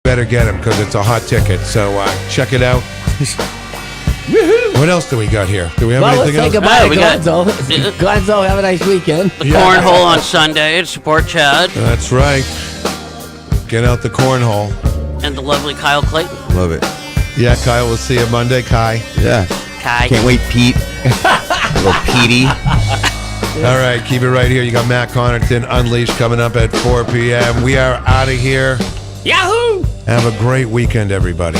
better get them because it's a hot ticket. So check it out. What else do we got here? Do we have anything let's else? say goodbye we to got- Gonzo. Gonzo, have a nice weekend. The cornhole on Sunday to support Chad That's right. Get out the cornhole. and the lovely Kyle Clayton. Love it. Yeah, Kyle, we'll see you Monday. Kai. Yeah. Kai. Can't wait, Pete. Little Petey. All right, keep it right here. You got Matt Connarton Unleashed coming up at 4 p.m. We are out of here. Yahoo! Have a great weekend, everybody.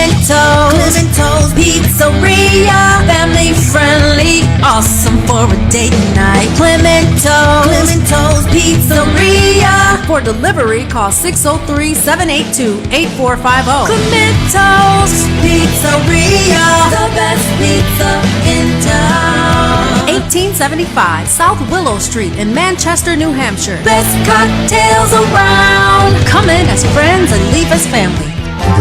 Clemento's Pizzeria, family friendly, awesome for a date night. Clemento's Pizzeria. For delivery, call 603-782-8450. Clemento's Pizzeria, the best pizza in town. 1875 South Willow Street in Manchester, New Hampshire. Best cocktails around. Come in as friends and leave as family.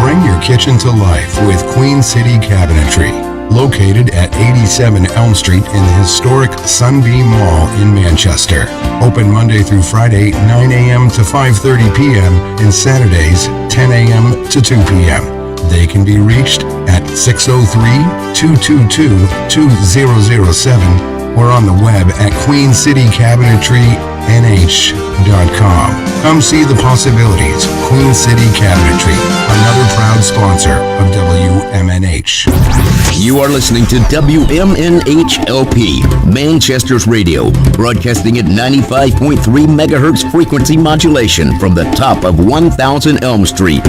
Bring your kitchen to life with Queen City Cabinetry, located at 87 Elm Street in the historic Sunbeam Mall in Manchester. Open Monday through Friday, 9 a.m. to 5:30 p.m. and Saturdays, 10 a.m. to 2 p.m. They can be reached at 603-222-2007 or on the web at queencitycabinetrynh.com. Come see the possibilities. Queen City Cabinetry, another proud sponsor of WMNH. You are listening to WMNH-LP, Manchester's radio, broadcasting at 95.3 megahertz frequency modulation from the top of 1000 Elm Street.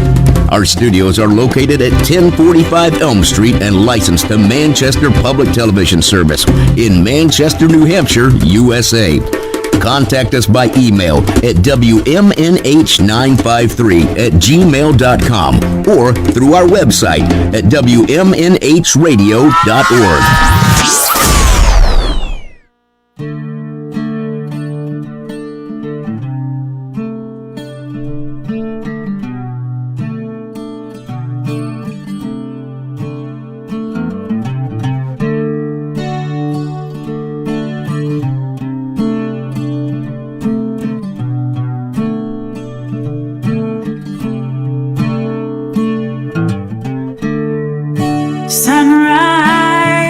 Our studios are located at 1045 Elm Street and licensed to Manchester Public Television Service in Manchester, New Hampshire, USA. Contact us by email at WMNH953@gmail.com or through our website at WMNHradio.org.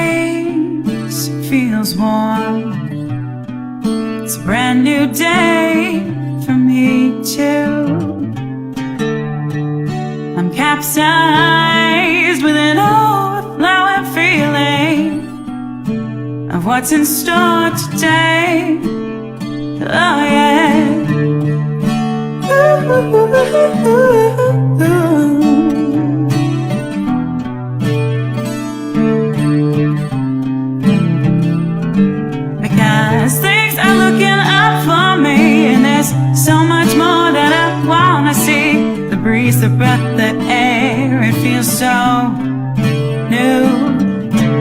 Sunrise feels warm. It's a brand new day for me too. I'm capsized with an overflowing feeling of what's in store today. Oh yeah. Because things are looking up for me, and there's so much more that I wanna see. The breeze, the breath, the air, it feels so new.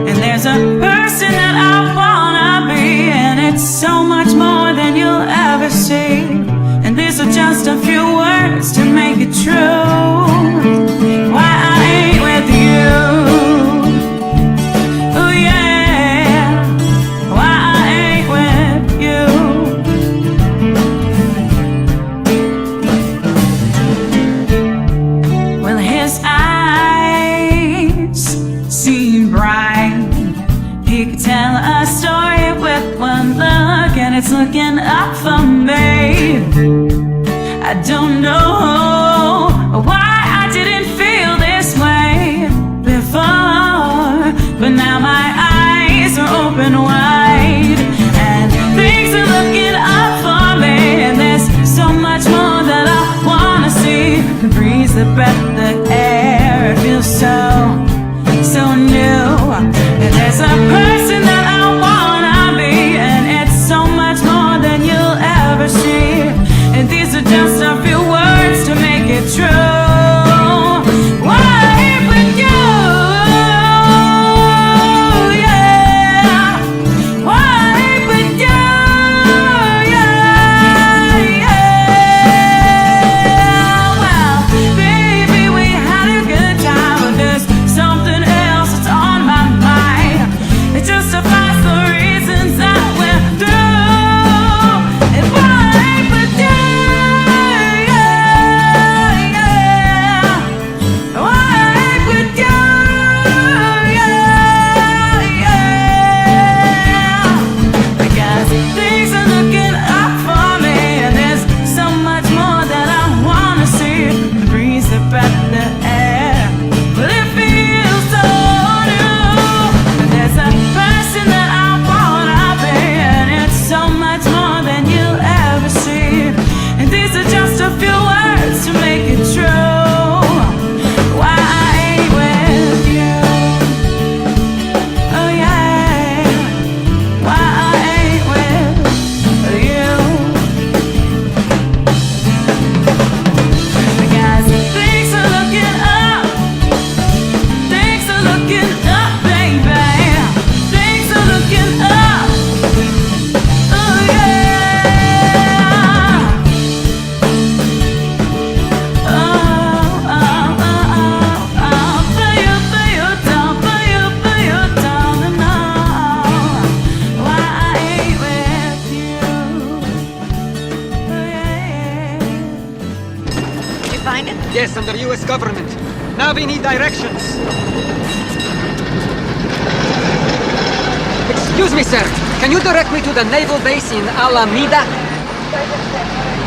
And there's a person that I wanna be, and it's so much more than you'll ever see. And these are just a few words to make it true. Why I ain't with you. Oh yeah. Why I ain't with you. I don't know why I didn't feel this way before, but now my eyes are open wide and things are looking up for me, and there's so much more that I wanna see. The breeze, the breath, the air, it feels so new. And there's a person that I wanna be, and it's so much more than you'll ever see. And these are just a few words to make it true. Why with you? Yeah. Why with you? Yeah, yeah. Well, baby, we had a good time, but there's something else that's on my mind. It justifies the reasons that we're through. And why with you? Yeah, yeah. Why with you? Yeah, yeah. Because things are looking up for me, and there's so much more that I wanna see. The breeze, the breath, the air, but it feels so new. And there's a person that I wanna be, and it's so much more than you'll ever see. And these are just a few words to make it true. Why I ain't with you? Oh yeah. Why I ain't with you? Because things are looking up. Things are looking up, baby. Things are looking up. Oh yeah. Oh, oh, oh, oh, oh. For you, darling, oh. Why I ain't with you? Oh yeah. Did you find it? Yes, under U.S. government. Now we need directions. Excuse me, sir. Can you direct me to the naval base in Alameda?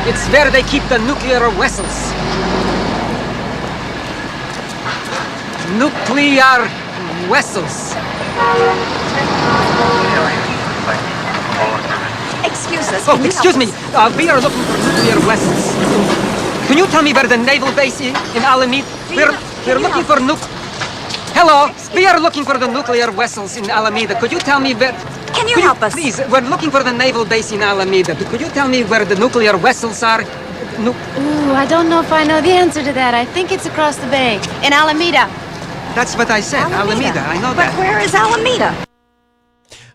It's where they keep the nuclear vessels. Nuclear vessels. Excuse us. Oh, excuse me. We are looking for nuclear vessels. Can you tell me where the naval base is in Alameda? We're looking for Hello, we are looking for the nuclear vessels in Alameda. Could you tell me where? Can you help us? Please, we're looking for the naval base in Alameda. Could you tell me where the nuclear vessels are? Ooh, I don't know if I know the answer to that. I think it's across the bay. In Alameda. That's what I said, Alameda. I know that. But where is Alameda?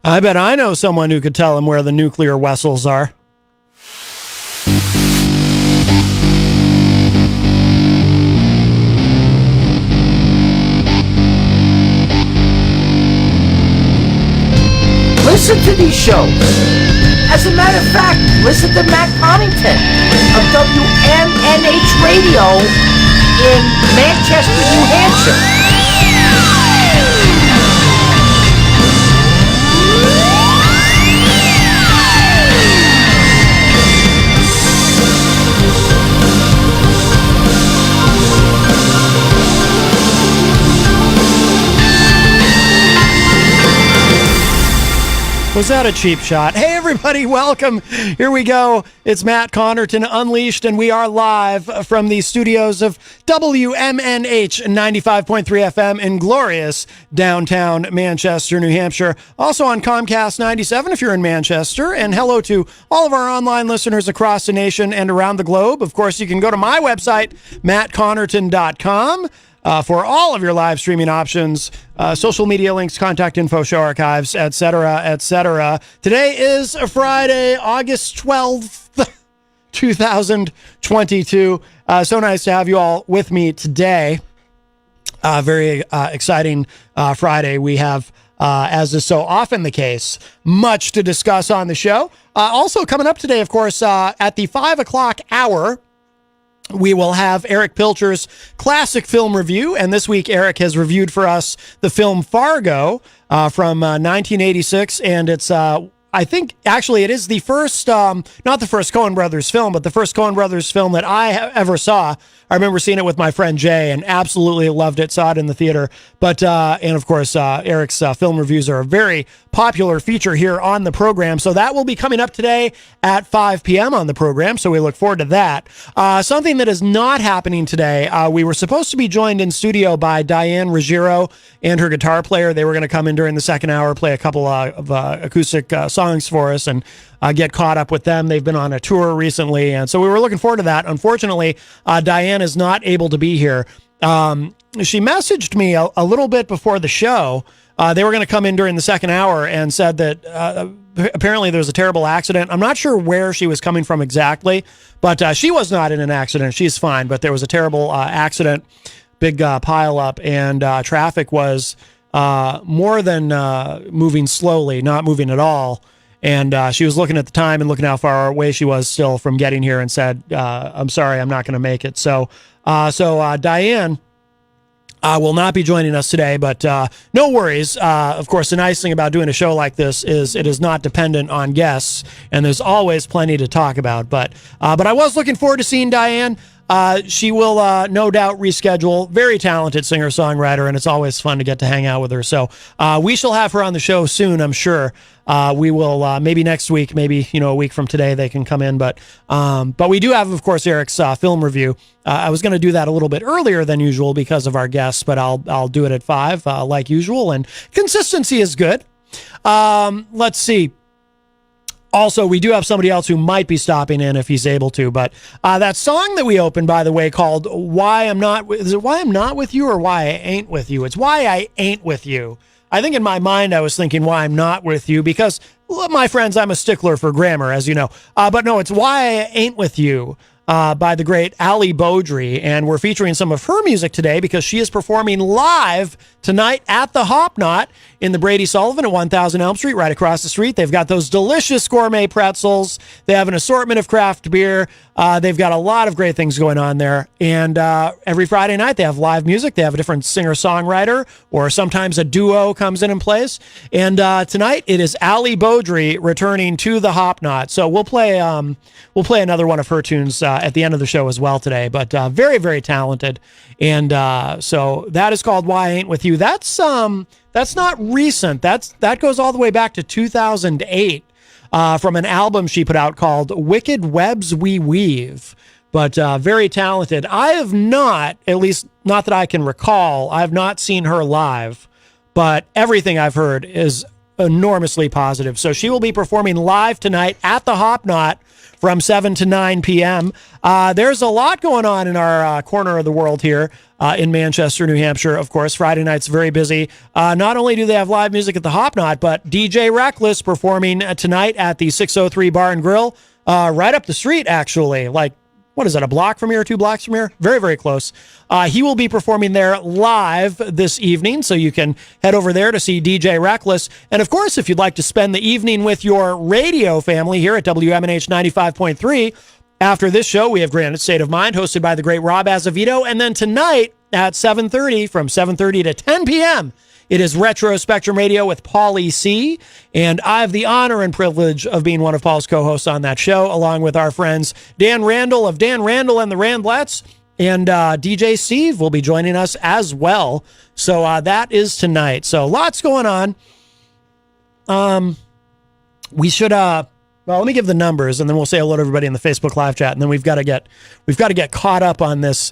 I bet I know someone who could tell him where the nuclear vessels are. Listen to these shows. As a matter of fact, listen to Matt Connington of WMNH Radio in Manchester, New Hampshire. Was that a cheap shot? Hey, everybody, welcome. Here we go. It's Matt Connerton Unleashed, and we are live from the studios of WMNH 95.3 FM in glorious downtown Manchester, New Hampshire. Also on Comcast 97 if you're in Manchester. And hello to all of our online listeners across the nation and around the globe. Of course, you can go to my website, mattconnerton.com. For all of your live streaming options, social media links, contact info, show archives, etc., etc. Today is Friday, August 12th, 2022. So nice to have you all with me today. Very exciting Friday. We have, as is so often the case, much to discuss on the show. Also coming up today, of course, at the 5 o'clock hour, we will have Eric Pilcher's classic film review, and this week Eric has reviewed for us the film Fargo from 1986, and it's I think actually it is the first, not the first Coen Brothers film, but the first Coen Brothers film that I ever saw. I remember seeing it with my friend Jay and absolutely loved it, saw it in the theater. But, and of course, Eric's film reviews are a very popular feature here on the program. So that will be coming up today at 5 p.m. on the program. So we look forward to that. Something that is not happening today. We were supposed to be joined in studio by Diane Ruggiero and her guitar player. They were going to come in during the second hour, play a couple of acoustic songs for us and get caught up with them. They've been on a tour recently, and so we were looking forward to that. Unfortunately, Diane is not able to be here. She messaged me a little bit before the show. They were going to come in during the second hour and said that apparently there was a terrible accident. I'm not sure where she was coming from exactly, but she was not in an accident. She's fine, but there was a terrible accident, big pile up, and traffic was more than moving slowly, not moving at all. And she was looking at the time and looking how far away she was still from getting here and said, I'm sorry, I'm not going to make it. So Diane will not be joining us today, but no worries. Of course, the nice thing about doing a show like this is it is not dependent on guests, and there's always plenty to talk about. But I was looking forward to seeing Diane. She will no doubt reschedule. Very talented singer-songwriter, and it's always fun to get to hang out with her. So we shall have her on the show soon, I'm sure. We will maybe next week, maybe a week from today they can come in. But we do have, of course, Eric's film review. I was going to do that a little bit earlier than usual because of our guests, but I'll do it at 5 like usual. And consistency is good. Let's see. Also, we do have somebody else who might be stopping in if he's able to, but that song that we opened, by the way, called Why I'm Not With You or Why I Ain't With You? It's Why I Ain't With You. I think in my mind I was thinking Why I'm Not With You because, my friends, I'm a stickler for grammar, as you know. But no, it's Why I Ain't With You. By the great Ali Beaudry, and we're featuring some of her music today because she is performing live tonight at the Hop Knot in the Brady Sullivan at 1000 Elm Street, right across the street. They've got those delicious gourmet pretzels. They have an assortment of craft beer. They've got a lot of great things going on there. And every Friday night, they have live music. They have a different singer-songwriter, or sometimes a duo comes in and plays. And tonight, it is Ali Beaudry returning to the Hop Knot. So we'll play another one of her tunes at the end of the show as well today. But very, very talented. And so that is called Why I Ain't With You. That's not recent. That goes all the way back to 2008 from an album she put out called Wicked Webs We Weave. But very talented. I have not, at least not that I can recall, I have not seen her live, but everything I've heard is enormously positive. So she will be performing live tonight at the Hop Knot from 7 to 9 p.m. There's a lot going on in our corner of the world here in Manchester, New Hampshire. Of course, Friday night's very busy. Not only do they have live music at the Hop Knot, but DJ Reckless performing tonight at the 603 Bar and Grill, right up the street, actually. Like, what is that, a block from here, 2 blocks from here? Very, very close. He will be performing there live this evening, so you can head over there to see DJ Reckless. And of course, if you'd like to spend the evening with your radio family here at WMNH 95.3, after this show, we have Granite State of Mind, hosted by the great Rob Azevedo. And then tonight at 7:30, from 7:30 to 10 p.m., it is Retro Spectrum Radio with Paulie C. And I have the honor and privilege of being one of Paul's co-hosts on that show, along with our friends Dan Randall of Dan Randall and the Randlettes. And DJ Steve will be joining us as well. So that is tonight. So lots going on. We should... Well, let me give the numbers, and then we'll say hello to everybody in the Facebook live chat, and then we've got to get caught up on this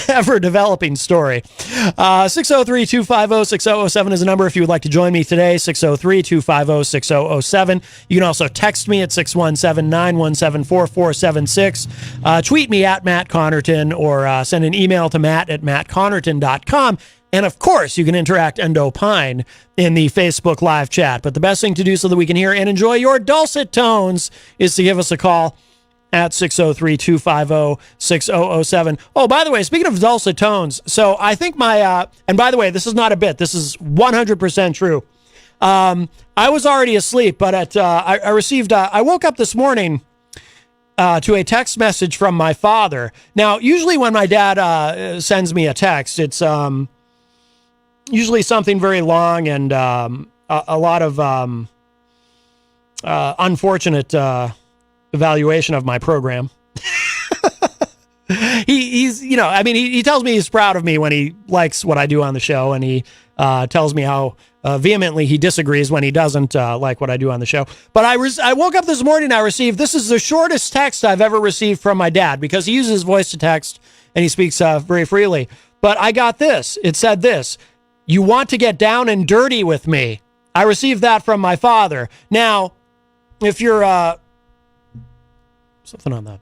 ever-developing story. 603-250-6007 is the number if you would like to join me today, 603-250-6007. You can also text me at 617-917-4476. Tweet me at Matt Connerton, or send an email to matt@mattconnerton.com. And of course, you can interact and opine in the Facebook live chat. But the best thing to do so that we can hear and enjoy your dulcet tones is to give us a call at 603-250-6007. Oh, by the way, speaking of dulcet tones, so I think and by the way, this is not a bit. This is 100% true. I was already asleep, but I woke up this morning to a text message from my father. Now, usually when my dad sends me a text, it's usually something very long and a lot of unfortunate evaluation of my program. He's, you know, I mean, he tells me he's proud of me when he likes what I do on the show, and he tells me how vehemently he disagrees when he doesn't like what I do on the show. But I woke up this morning, I received, this is the shortest text I've ever received from my dad, because he uses voice to text and he speaks very freely. But I got this. It said this: "You want to get down and dirty with me." I received that from my father. Now, if you're something on that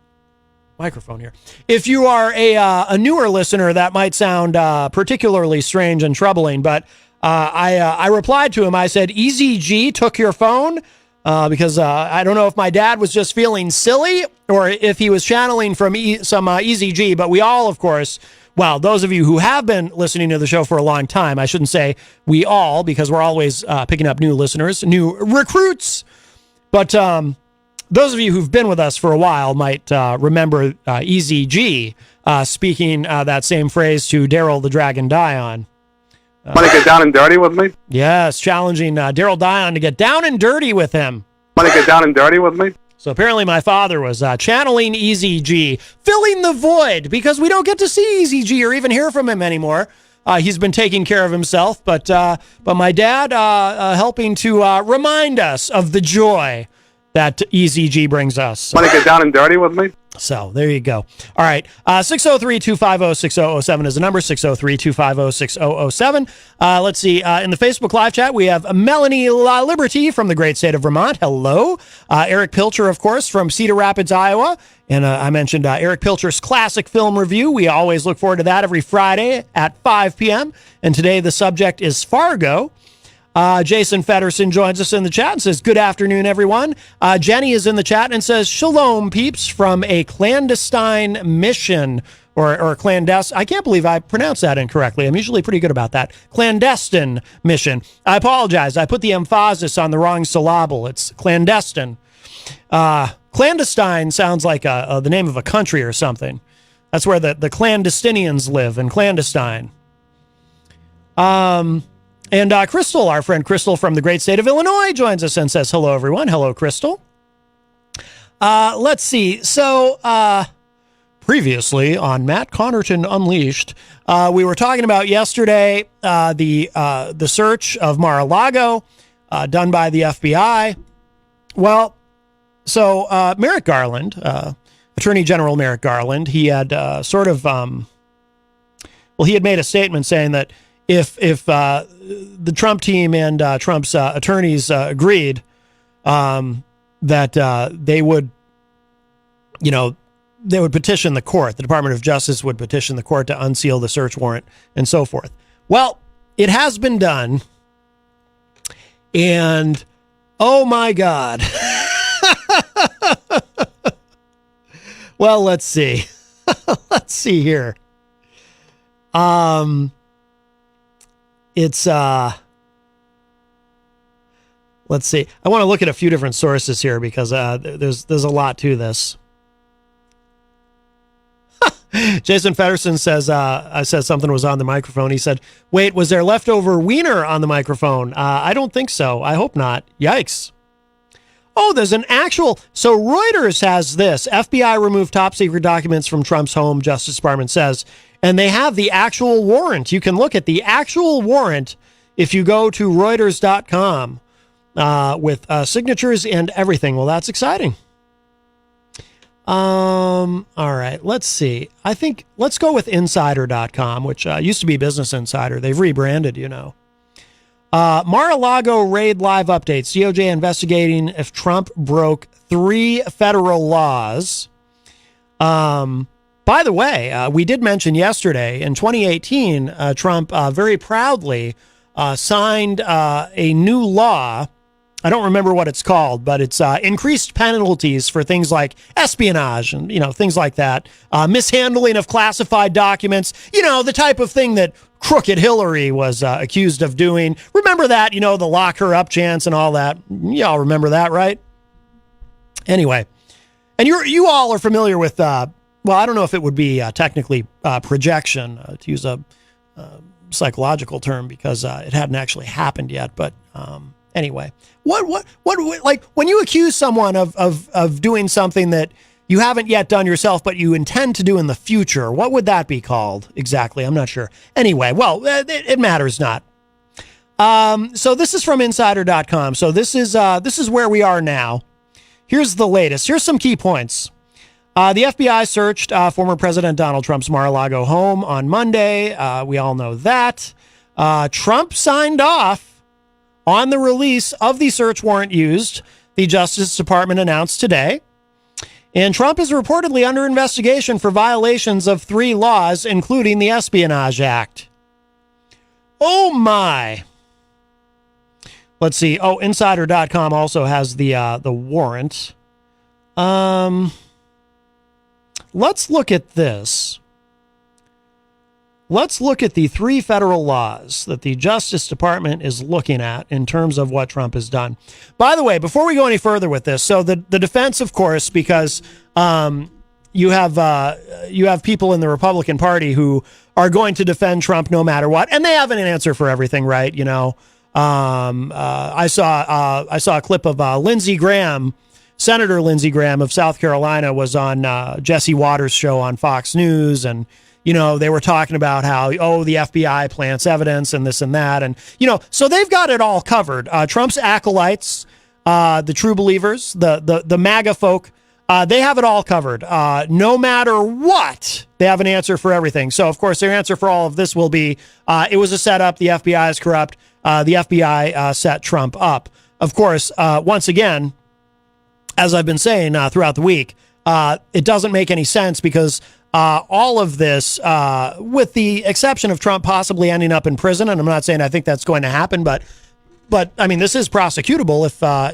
microphone here. If you are a newer listener, that might sound particularly strange and troubling, but I replied to him. I said, "Easy G took your phone," because I don't know if my dad was just feeling silly or if he was channeling from some Easy G, but we all, of course, well, those of you who have been listening to the show for a long time, I shouldn't say we all, because we're always picking up new listeners, new recruits, but those of you who've been with us for a while might remember Easy G speaking that same phrase to Daryl the Dragon Dion. Want to get down and dirty with me? Yes, challenging Daryl Dion to get down and dirty with him. Want to get down and dirty with me? So apparently my father was channeling Easy G, filling the void, because we don't get to see Easy G or even hear from him anymore. He's been taking care of himself, but my dad helping to remind us of the joy that Easy G brings us. Want to get down and dirty with me? So there you go. All right. 603-250-6007 is the number. 603-250-6007. Let's see. In the Facebook live chat, we have Melanie La Liberty from the great state of Vermont. Hello. Eric Pilcher, of course, from Cedar Rapids, Iowa. And I mentioned Eric Pilcher's classic film review. We always look forward to that every Friday at 5 p.m. And today the subject is Fargo. Jason Fedderson joins us in the chat and says, "Good afternoon, everyone." Jenny is in the chat and says, "Shalom, peeps, from a clandestine mission," or clandestine. I can't believe I pronounced that incorrectly. I'm usually pretty good about that. Clandestine mission. I apologize. I put the emphasis on the wrong syllable. It's clandestine. Clandestine sounds like the name of a country or something. That's where the clandestinians live, in clandestine. And Crystal, our friend Crystal from the great state of Illinois, joins us and says, "Hello, everyone." Hello, Crystal. Let's see. So, previously on Matt Connerton Unleashed, we were talking about yesterday the search of Mar-a-Lago done by the FBI. Well, so Merrick Garland, Attorney General Merrick Garland, he had he had made a statement saying that if the Trump team and Trump's attorneys agreed that they would, they would petition the court, the Department of Justice would petition the court to unseal the search warrant and so forth. Well, it has been done. And oh my God. Well, let's see. Let's see here. It's, let's see. I want to look at a few different sources here because there's a lot to this. Jason Fedderson says, I said something was on the microphone. He said, "Wait, was there leftover wiener on the microphone?" I don't think so. I hope not. Yikes. Oh, there's an actual... So Reuters has this. FBI removed top secret documents from Trump's home, Justice Department says. And they have the actual warrant. You can look at the actual warrant if you go to Reuters.com with signatures and everything. Well, that's exciting. All right, let's see. I think let's go with Insider.com, which used to be Business Insider. They've rebranded, Mar-a-Lago raid live updates. DOJ investigating if Trump broke 3 federal laws. By the way, we did mention yesterday, in 2018, Trump very proudly signed a new law. I don't remember what it's called, but it's increased penalties for things like espionage and, things like that. Mishandling of classified documents, the type of thing that Crooked Hillary was accused of doing. Remember that, the lock her up chance and all that. Y'all remember that, right? Anyway, and you all are familiar with, well, I don't know if it would be technically projection, to use a psychological term, because it hadn't actually happened yet, but Anyway, what like when you accuse someone of doing something that you haven't yet done yourself, but you intend to do in the future, what would that be called exactly? I'm not sure. Anyway, well, it matters not. So this is from insider.com. So this is where we are now. Here's the latest. Here's some key points. The FBI searched former President Donald Trump's Mar-a-Lago home on Monday. We all know that. Trump signed off on the release of the search warrant used, the Justice Department announced today. And Trump is reportedly under investigation for violations of 3 laws, including the Espionage Act. Oh, my. Let's see. Oh, Insider.com also has the warrant. Let's look at this. Let's look at the 3 federal laws that the Justice Department is looking at in terms of what Trump has done. By the way, before we go any further with this, so the defense, of course, because you have people in the Republican Party who are going to defend Trump no matter what, and they have an answer for everything, right? You know, I saw a clip of Lindsey Graham. Senator Lindsey Graham of South Carolina was on Jesse Waters' show on Fox News, and you know, they were talking about how, the FBI plants evidence and this and that. And, so they've got it all covered. Trump's acolytes, the true believers, the MAGA folk, they have it all covered. No matter what, they have an answer for everything. So, of course, their answer for all of this will be, it was a setup. The FBI is corrupt. The FBI set Trump up. Of course, once again, as I've been saying throughout the week, it doesn't make any sense because all of this, with the exception of Trump possibly ending up in prison, and I'm not saying I think that's going to happen, but I mean, this is prosecutable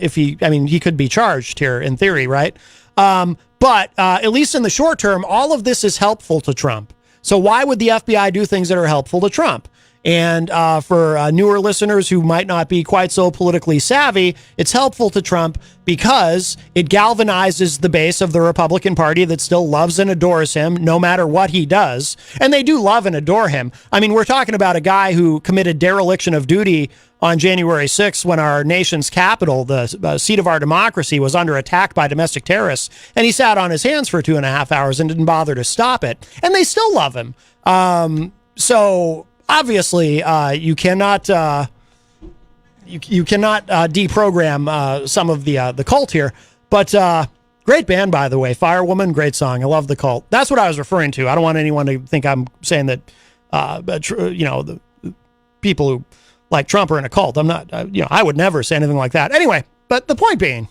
if he could be charged here in theory, right? But at least in the short term, all of this is helpful to Trump. So why would the FBI do things that are helpful to Trump? And for newer listeners who might not be quite so politically savvy, it's helpful to Trump because it galvanizes the base of the Republican Party that still loves and adores him no matter what he does. And they do love and adore him. I mean, we're talking about a guy who committed dereliction of duty on January 6th when our nation's capital, the seat of our democracy, was under attack by domestic terrorists. And he sat on his hands for 2.5 hours and didn't bother to stop it. And they still love him. So obviously, you cannot deprogram some of the cult here. But great band, by the way, Firewoman, great song. I love the Cult. That's what I was referring to. I don't want anyone to think I'm saying that the people who like Trump are in a cult. I'm not. I would never say anything like that. Anyway, but the point being,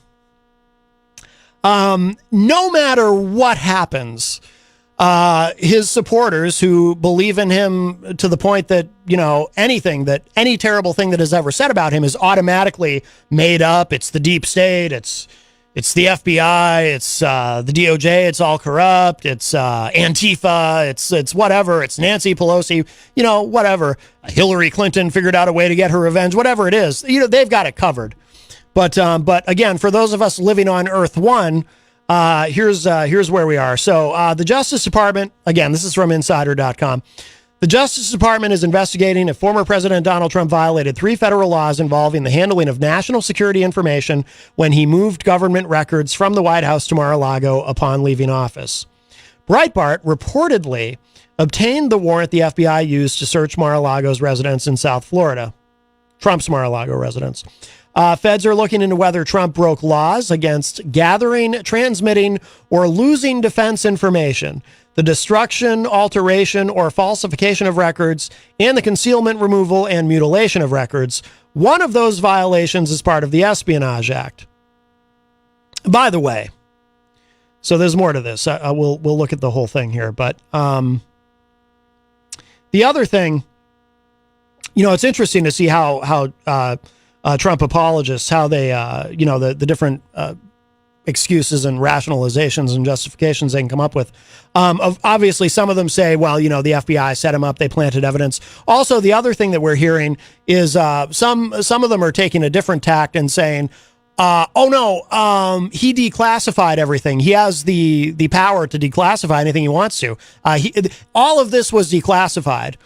no matter what happens, his supporters who believe in him to the point that, any terrible thing that is ever said about him is automatically made up. It's the deep state. It's the FBI. It's the DOJ. It's all corrupt. It's Antifa. It's whatever. It's Nancy Pelosi. Whatever. Hillary Clinton figured out a way to get her revenge. Whatever it is, they've got it covered. But again, for those of us living on Earth 1, here's where we are. So the Justice Department, again, this is from Insider.com. The Justice Department is investigating if former President Donald Trump violated 3 federal laws involving the handling of national security information when he moved government records from the White House to Mar-a-Lago upon leaving office. Breitbart reportedly obtained the warrant the FBI used to search Mar-a-Lago's residence in South Florida, Trump's Mar-a-Lago residence. Feds are looking into whether Trump broke laws against gathering, transmitting, or losing defense information, the destruction, alteration, or falsification of records, and the concealment, removal, and mutilation of records. One of those violations is part of the Espionage Act. By the way, so there's more to this. We'll look at the whole thing here, but the other thing, it's interesting to see how Trump apologists, how they, the different excuses and rationalizations and justifications they can come up with. Obviously, some of them say, well, the FBI set him up, they planted evidence. Also, the other thing that we're hearing is some of them are taking a different tact and saying, he declassified everything. He has the power to declassify anything he wants to. All of this was declassified.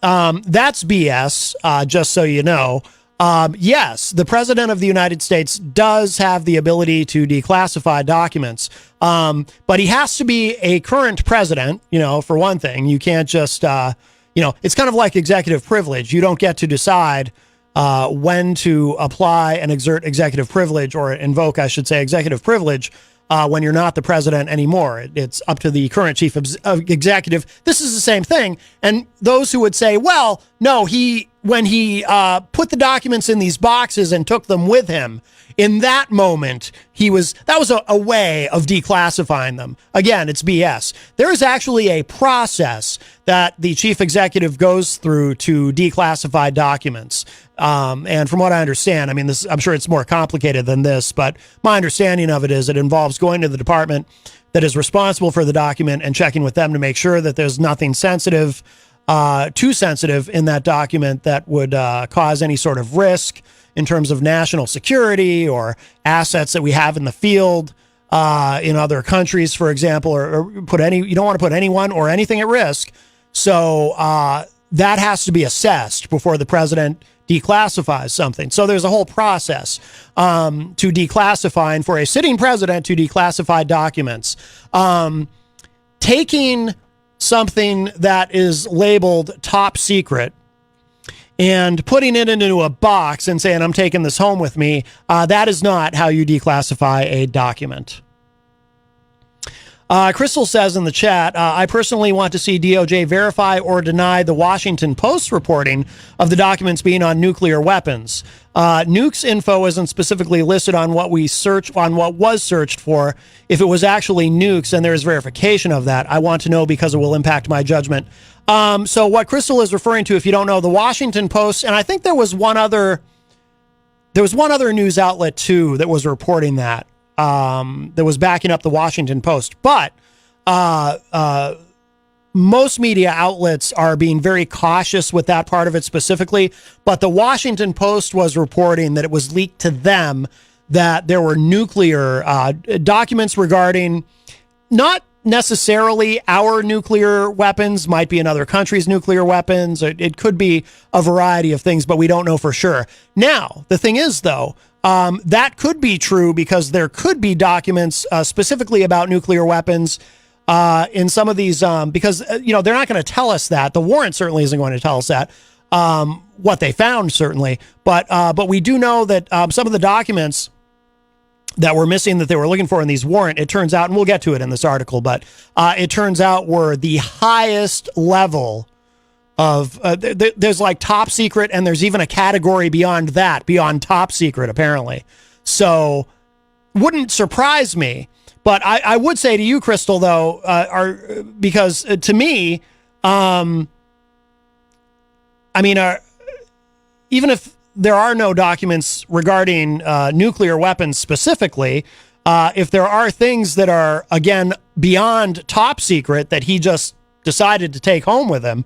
That's BS, just so you know. Yes, the president of the United States does have the ability to declassify documents, but he has to be a current president, for one thing. You can't just, it's kind of like executive privilege. You don't get to decide when to apply and exert executive privilege, or invoke, I should say, executive privilege, when you're not the president anymore. It's up to the current chief of executive. This is the same thing. And those who would say, well, no, when he put the documents in these boxes and took them with him, in that moment, that was a way of declassifying them. Again, it's BS. There is actually a process that the chief executive goes through to declassify documents. And from what I understand, I'm sure it's more complicated than this, but my understanding of it is it involves going to the department that is responsible for the document and checking with them to make sure that there's nothing sensitive, too sensitive in that document that would cause any sort of risk in terms of national security or assets that we have in the field in other countries, for example, or you don't want to put anyone or anything at risk. So that has to be assessed before the president declassifies something. So there's a whole process to declassify, and for a sitting president to declassify documents. Taking something that is labeled top secret and putting it into a box and saying, I'm taking this home with me, that is not how you declassify a document. Crystal says in the chat, I personally want to see DOJ verify or deny the Washington Post reporting of the documents being on nuclear weapons. Nukes info isn't specifically listed on what was searched for. If it was actually nukes and there's verification of that, I want to know because it will impact my judgment. So what Crystal is referring to, if you don't know, the Washington Post, and I think there was one other news outlet too that was reporting that. That was backing up the Washington Post. But most media outlets are being very cautious with that part of it specifically. But the Washington Post was reporting that it was leaked to them that there were nuclear documents regarding not necessarily our nuclear weapons, might be another country's nuclear weapons. It could be a variety of things, but we don't know for sure. Now, the thing is, though, that could be true because there could be documents specifically about nuclear weapons in some of these, because, they're not going to tell us that. The warrant certainly isn't going to tell us that, what they found, certainly. But we do know that some of the documents that were missing that they were looking for in these warrant, it turns out, and we'll get to it in this article, but it turns out were the highest level of there's like top secret, and there's even a category beyond that, beyond top secret, apparently. So wouldn't surprise me, but I would say to you, Crystal, though, because to me, even if there are no documents regarding nuclear weapons specifically, if there are things that are, again, beyond top secret that he just decided to take home with him,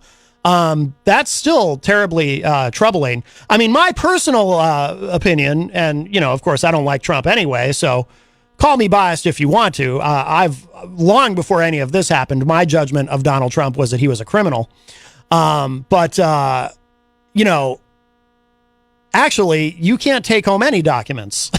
that's still terribly troubling. My personal opinion, and, of course, I don't like Trump anyway, so call me biased if you want to. I've long before any of this happened, my judgment of Donald Trump was that he was a criminal. Actually, you can't take home any documents.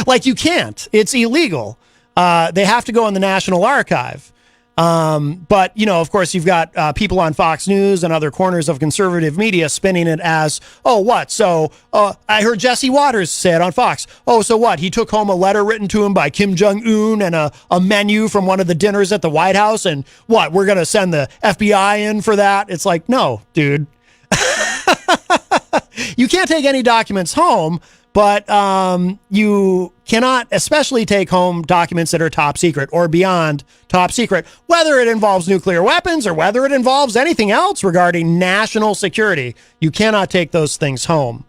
Like, you can't. It's illegal. They have to go in the National Archive. But, of course, you've got people on Fox News and other corners of conservative media spinning it as, oh, what? So I heard Jesse Waters say it on Fox. Oh, so what? He took home a letter written to him by Kim Jong-un and a menu from one of the dinners at the White House. And what? We're going to send the FBI in for that? It's like, no, dude. You can't take any documents home, but you cannot especially take home documents that are top secret or beyond top secret, whether it involves nuclear weapons or whether it involves anything else regarding national security. You cannot take those things home.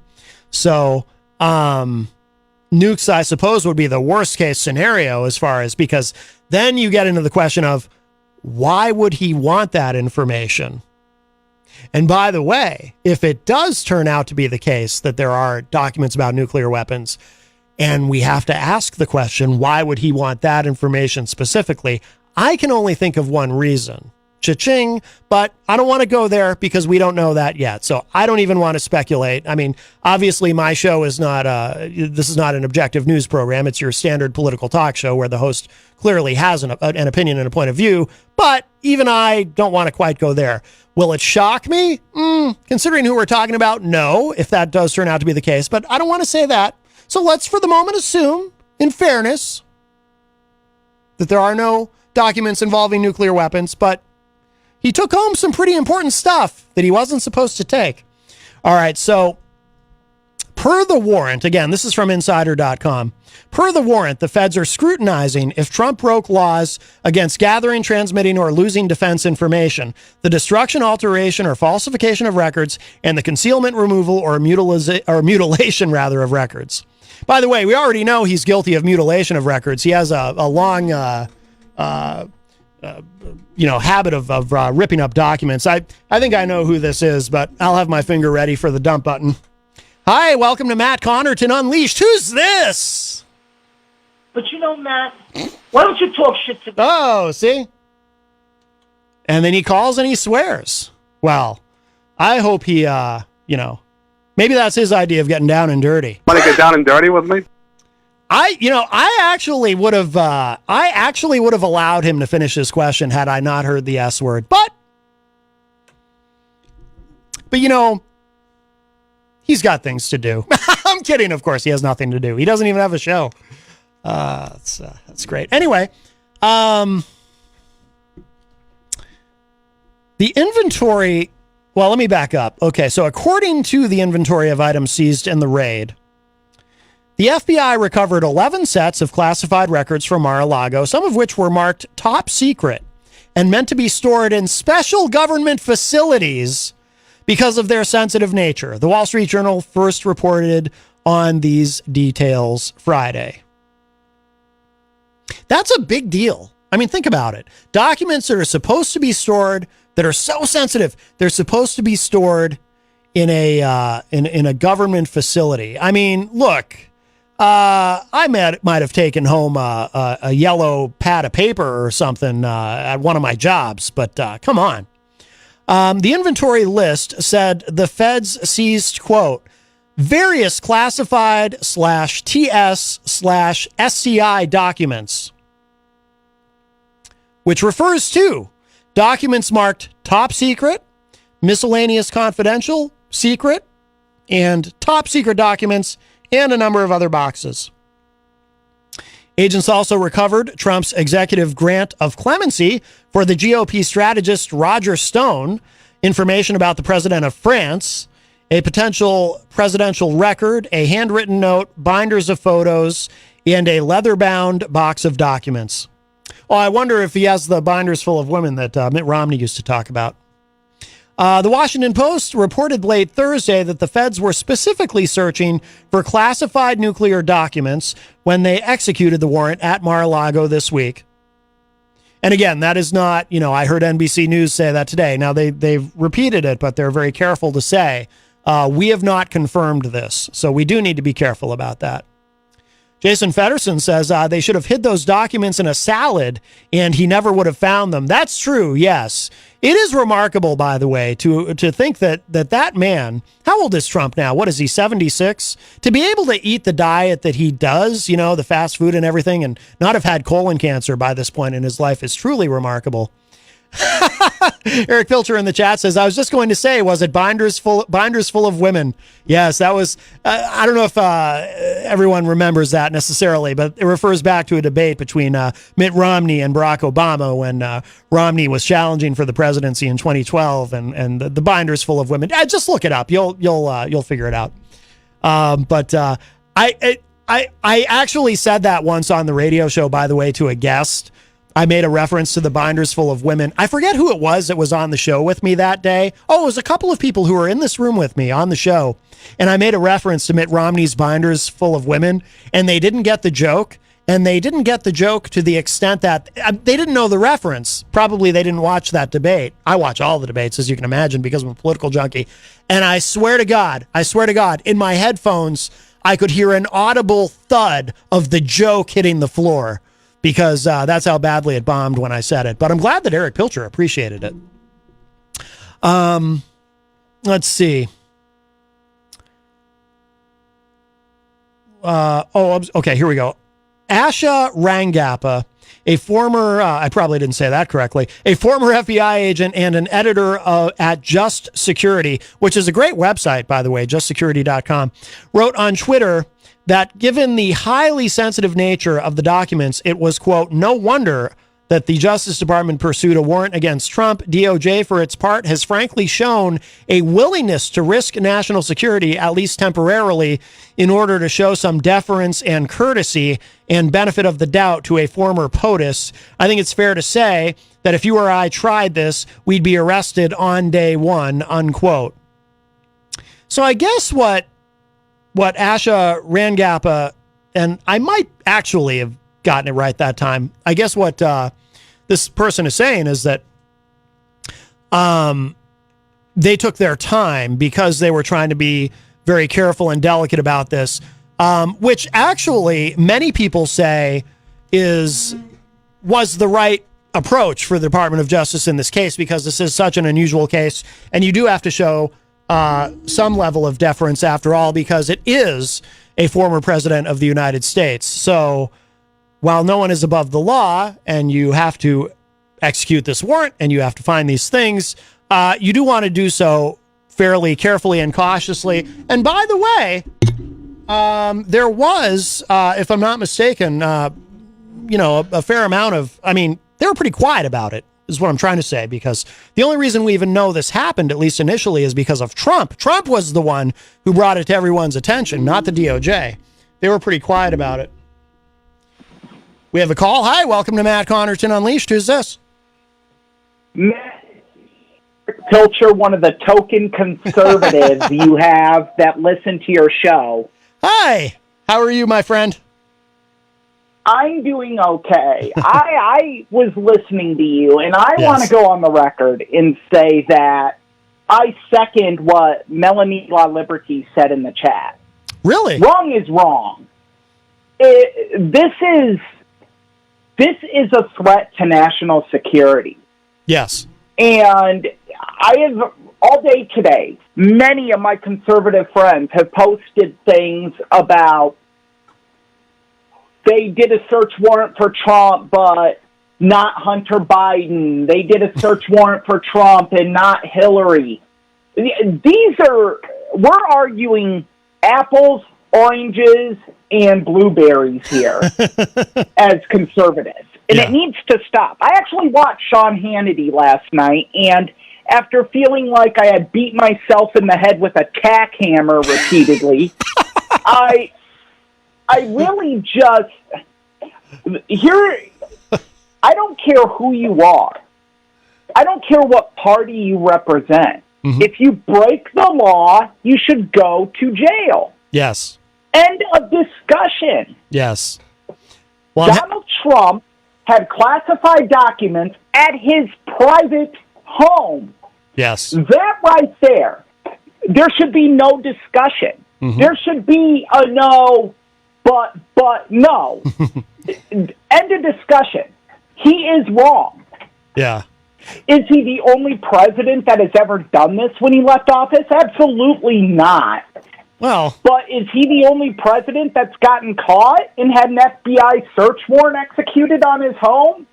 So nukes, I suppose, would be the worst case scenario because then you get into the question of why would he want that information? And by the way, if it does turn out to be the case that there are documents about nuclear weapons, and we have to ask the question, why would he want that information specifically? I can only think of one reason, cha-ching, but I don't want to go there because we don't know that yet. So I don't even want to speculate. I mean, obviously my show is not, this is not an objective news program. It's your standard political talk show where the host clearly has an opinion and a point of view, but even I don't want to quite go there. Will it shock me? Considering who we're talking about, no, if that does turn out to be the case, but I don't want to say that. So let's for the moment assume, in fairness, that there are no documents involving nuclear weapons, but he took home some pretty important stuff that he wasn't supposed to take. All right, so per the warrant, again, this is from insider.com. Per the warrant, the feds are scrutinizing if Trump broke laws against gathering, transmitting, or losing defense information, the destruction, alteration, or falsification of records, and the concealment, removal, or mutilation of records. By the way, we already know he's guilty of mutilation of records. He has a long, habit of ripping up documents. I think I know who this is, but I'll have my finger ready for the dump button. Hi, welcome to Matt Connerton Unleashed. Who's this? But Matt, why don't you talk shit to me? Oh, see? And then he calls and he swears. Well, I hope he, maybe that's his idea of getting down and dirty. Want to get down and dirty with me? I actually would have allowed him to finish his question had I not heard the S word. But he's got things to do. I'm kidding, of course. He has nothing to do. He doesn't even have a show. That's great. Anyway, the inventory, well, let me back up. Okay, so according to the inventory of items seized in the raid, the FBI recovered 11 sets of classified records from Mar-a-Lago, some of which were marked top secret and meant to be stored in special government facilities because of their sensitive nature. The Wall Street Journal first reported on these details Friday. That's a big deal. I mean, think about it. Documents that are supposed to be stored, that are so sensitive, they're supposed to be stored in a government facility. I mean, look, I might have taken home a yellow pad of paper or something at one of my jobs, but come on. The inventory list said the feds seized, quote, various classified /TS/SCI documents, which refers to documents marked top secret, miscellaneous confidential, secret, and top secret documents, and a number of other boxes. Agents also recovered Trump's executive grant of clemency for the GOP strategist Roger Stone, information about the president of France, a potential presidential record, a handwritten note, binders of photos, and a leather-bound box of documents. Oh, I wonder if he has the binders full of women that Mitt Romney used to talk about. The Washington Post reported late Thursday that the feds were specifically searching for classified nuclear documents when they executed the warrant at Mar-a-Lago this week. And again, that is not, I heard NBC News say that today. Now, they've repeated it, but they're very careful to say, we have not confirmed this. So we do need to be careful about that. Jason Federson says they should have hid those documents in a salad and he never would have found them. That's true, yes. It is remarkable, by the way, to think that man, how old is Trump now? What is he, 76? To be able to eat the diet that he does, the fast food and everything, and not have had colon cancer by this point in his life is truly remarkable. Eric Pilcher in the chat says, I was just going to say, was it binders full of women? Yes, that was, I don't know if everyone remembers that necessarily, but it refers back to a debate between Mitt Romney and Barack Obama when Romney was challenging for the presidency in 2012 and the binders full of women. Just look it up. You'll figure it out. But I actually said that once on the radio show, by the way, to a guest. I made a reference to the binders full of women. I forget who it was that was on the show with me that day. Oh, it was a couple of people who were in this room with me on the show. And I made a reference to Mitt Romney's binders full of women, and they didn't get the joke. And they didn't get the joke to the extent that they didn't know the reference. Probably they didn't watch that debate. I watch all the debates, as you can imagine, because I'm a political junkie. And I swear to God, in my headphones, I could hear an audible thud of the joke hitting the floor. because that's how badly it bombed when I said it. But I'm glad that Eric Pilcher appreciated it. Let's see. Okay, here we go. Asha Rangappa, a former, I probably didn't say that correctly, a former FBI agent and an editor at Just Security, which is a great website, by the way, justsecurity.com, wrote on Twitter that given the highly sensitive nature of the documents, it was, quote, no wonder that the Justice Department pursued a warrant against Trump. DOJ, for its part, has frankly shown a willingness to risk national security, at least temporarily, in order to show some deference and courtesy and benefit of the doubt to a former POTUS. I think it's fair to say that if you or I tried this, we'd be arrested on day one, unquote. So I guess what Asha Rangappa, and I might actually have gotten it right that time. I guess what this person is saying is that they took their time because they were trying to be very careful and delicate about this, which actually many people say was the right approach for the Department of Justice in this case, because this is such an unusual case, and you do have to show some level of deference after all, because it is a former president of the United States. So while no one is above the law and you have to execute this warrant and you have to find these things, you do want to do so fairly carefully and cautiously. And by the way, there was, if I'm not mistaken, a fair amount of, they were pretty quiet about it, is what I'm trying to say, because the only reason we even know this happened, at least initially, is because of Trump. Trump was the one who brought it to everyone's attention, not the DOJ. They were pretty quiet about it. We have a call. Hi, welcome to Matt Connerton Unleashed. Who's this? Matt Pilcher, one of the token conservatives you have that listen to your show. Hi, how are you, my friend? I'm doing okay. I was listening to you, and I want to go on the record and say that I second what Melanie La Liberty said in the chat. Really? Wrong is wrong. This is a threat to national security. Yes. And I have, all day today, many of my conservative friends have posted things about they did a search warrant for Trump, but not Hunter Biden. They did a search warrant for Trump and not Hillary. We're arguing apples, oranges, and blueberries here as conservatives. And it needs to stop. I actually watched Sean Hannity last night, and after feeling like I had beat myself in the head with a tack hammer repeatedly, I really just... I don't care who you are. I don't care what party you represent. Mm-hmm. If you break the law, you should go to jail. Yes. End of discussion. Yes. Well, Donald Trump had classified documents at his private home. Yes. That right there, there should be no discussion. Mm-hmm. There should be a no, but no. End of discussion. He is wrong. Yeah. Is he the only president that has ever done this when he left office? Absolutely not. Well, but is he the only president that's gotten caught and had an FBI search warrant executed on his home?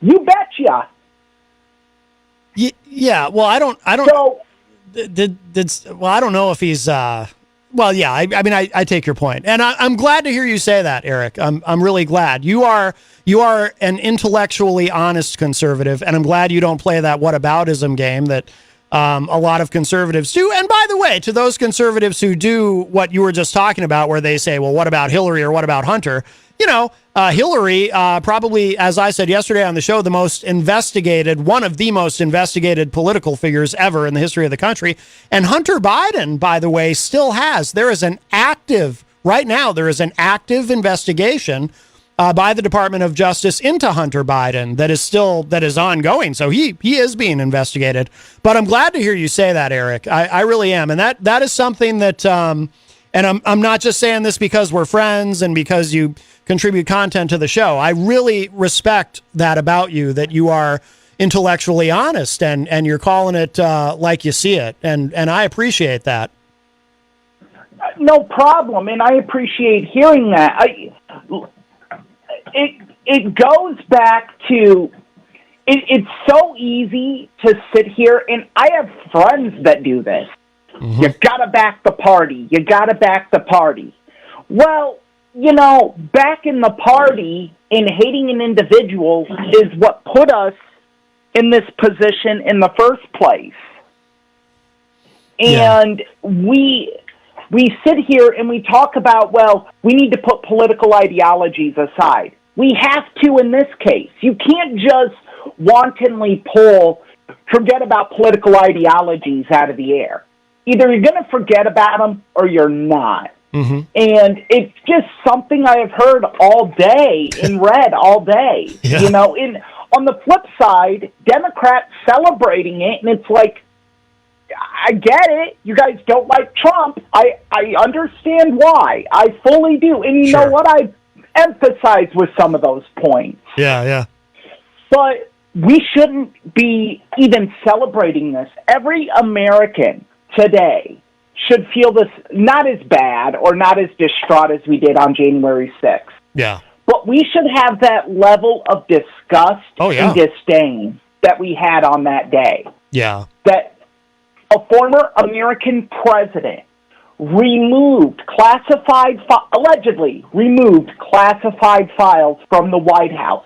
You betcha. Yeah. Well, I don't. So, I don't know if he's. Well, yeah. I take your point, and I'm glad to hear you say that, Eric. I'm really glad you are an intellectually honest conservative, and I'm glad you don't play that whataboutism game that a lot of conservatives do. And by the way, to those conservatives who do what you were just talking about, where they say, well, what about Hillary or what about Hunter? Hillary, probably, as I said yesterday on the show, one of the most investigated political figures ever in the history of the country. And Hunter Biden, by the way, there is an active investigation by the Department of Justice into Hunter Biden that is ongoing. So he is being investigated. But I'm glad to hear you say that, Eric. I really am. And that is something that and I'm not just saying this because we're friends and because you contribute content to the show. I really respect that about you, that you are intellectually honest and you're calling it like you see it, and I appreciate that. No problem, and I appreciate hearing that. It goes back to it's so easy to sit here, and I have friends that do this. You gotta back the party. You gotta back the party. Well, you know, backing the party and hating an individual is what put us in this position in the first place. And we sit here and we talk about, well, we need to put political ideologies aside. We have to in this case. You can't just wantonly forget about political ideologies out of the air. Either you're going to forget about them or you're not. And it's just something I have heard all day and read all day. You know, on the flip side, Democrats celebrating it, and it's like, I get it. You guys don't like Trump. I understand why. I fully do. And you know what? I emphasize with some of those points. But we shouldn't be even celebrating this. Every American today should feel this not as bad or not as distraught as we did on January 6th. But we should have that level of disgust and disdain that we had on that day. That a former American president allegedly removed classified files from the White House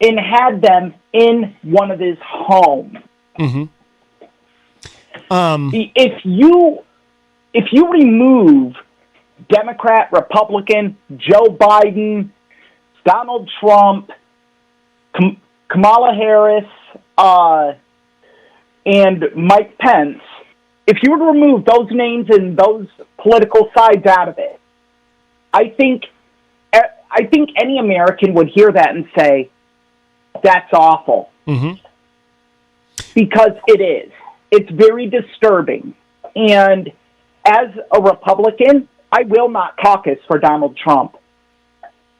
and had them in one of his homes. If you remove Democrat, Republican, Joe Biden, Donald Trump, Kamala Harris, and Mike Pence, if you were to remove those names and those political sides out of it, I think any American would hear that and say, that's awful. Because it is. It's very disturbing. And as a Republican, I will not caucus for Donald Trump.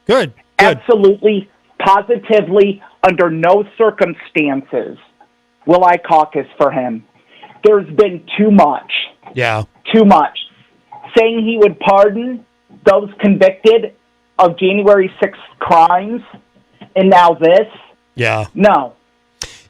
Good. Absolutely, positively, under no circumstances will I caucus for him. There's been too much. Too much. Saying he would pardon those convicted of January 6th crimes, and now this? No.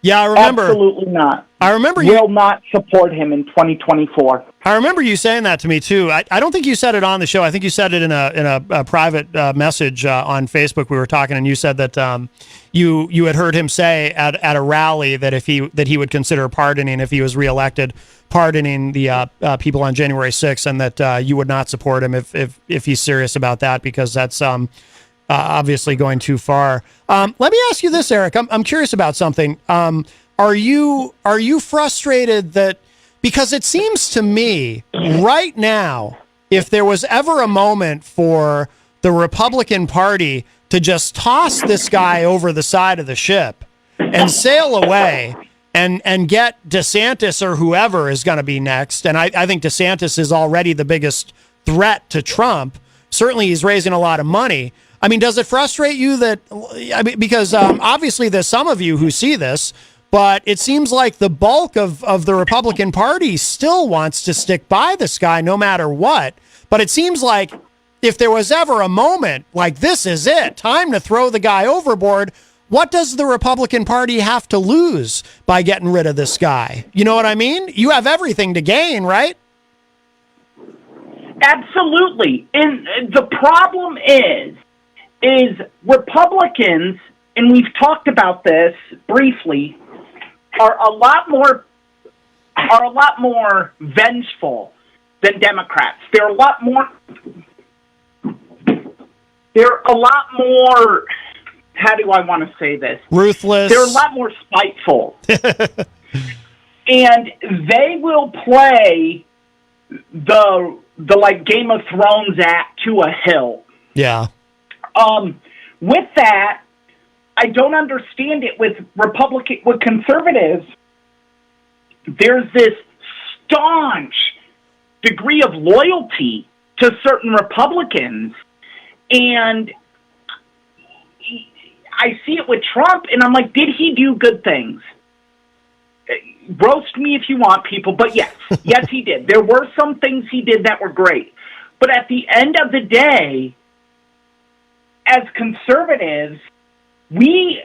I remember. Absolutely not. I remember you will not support him in 2024. I remember you saying that to me too. I don't think you said it on the show. I think you said it in a private message on Facebook. We were talking, and you said that you had heard him say at a rally that he would consider pardoning if he was reelected, pardoning the people on January 6th, and that you would not support him if he's serious about that, because that's obviously going too far. Let me ask you this, Eric. I'm curious about something. Are you frustrated that, because it seems to me right now, if there was ever a moment for the Republican Party to just toss this guy over the side of the ship and sail away and get DeSantis or whoever is going to be next, and I think DeSantis is already the biggest threat to Trump. Certainly he's raising a lot of money. I mean, does it frustrate you that, because obviously there's some of you who see this, but it seems like the bulk of the Republican Party still wants to stick by this guy no matter what. But it seems like if there was ever a moment like this is it, time to throw the guy overboard, what does the Republican Party have to lose by getting rid of this guy? You know what I mean? You have everything to gain, right? Absolutely. And the problem is Republicans, and we've talked about this briefly, are a lot more vengeful than Democrats. They're a lot more, how do I want to say this? Ruthless. They're a lot more spiteful. And they will play the like Game of Thrones act to a hill. With that, I don't understand it with conservatives. There's this staunch degree of loyalty to certain Republicans. And I see it with Trump, and I'm like, did he do good things? Roast me if you want, people, but yes, yes, he did. There were some things he did that were great. But at the end of the day, as conservatives, we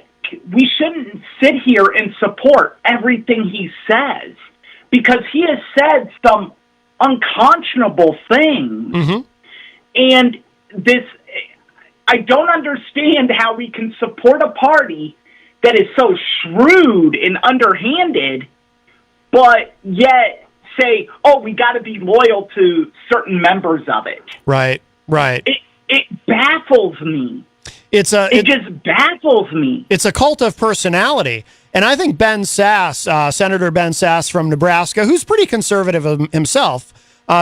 shouldn't sit here and support everything he says, because he has said some unconscionable things. Mm-hmm. And I don't understand how we can support a party that is so shrewd and underhanded, but yet say, oh, we got to be loyal to certain members of it. Right. It baffles me. It just baffles me. It's a cult of personality. And I think Ben Sass, Senator Ben Sass from Nebraska, who's pretty conservative himself,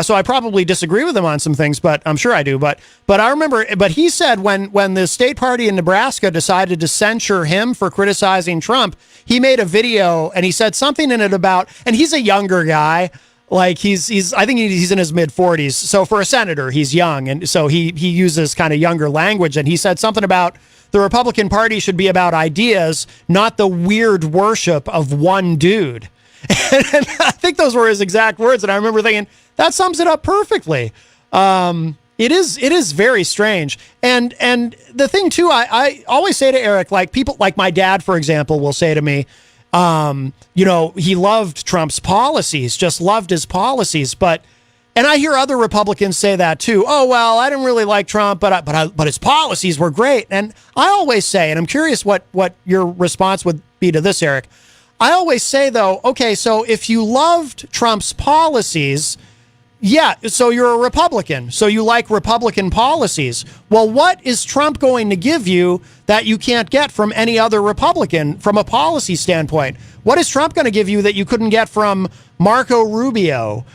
so I probably disagree with him on some things, but I'm sure I do. But I remember, but he said when the state party in Nebraska decided to censure him for criticizing Trump, he made a video and he said something in it about, and he's a younger guy, like I think he's in his mid 40s. So for a senator, he's young, and so he uses kind of younger language. And he said something about the Republican Party should be about ideas, not the weird worship of one dude. And I think those were his exact words. And I remember thinking, that sums it up perfectly. It is very strange. And the thing too, I always say to Eric, like people like my dad, for example, will say to me, he loved Trump's policies, just loved his policies. And I hear other Republicans say that too. Oh, well, I didn't really like Trump, but his policies were great. And I always say, and I'm curious what your response would be to this, Eric. I always say, though, okay, so if you loved Trump's policies, yeah, so you're a Republican, so you like Republican policies. Well, what is Trump going to give you that you can't get from any other Republican from a policy standpoint? What is Trump going to give you that you couldn't get from Marco Rubio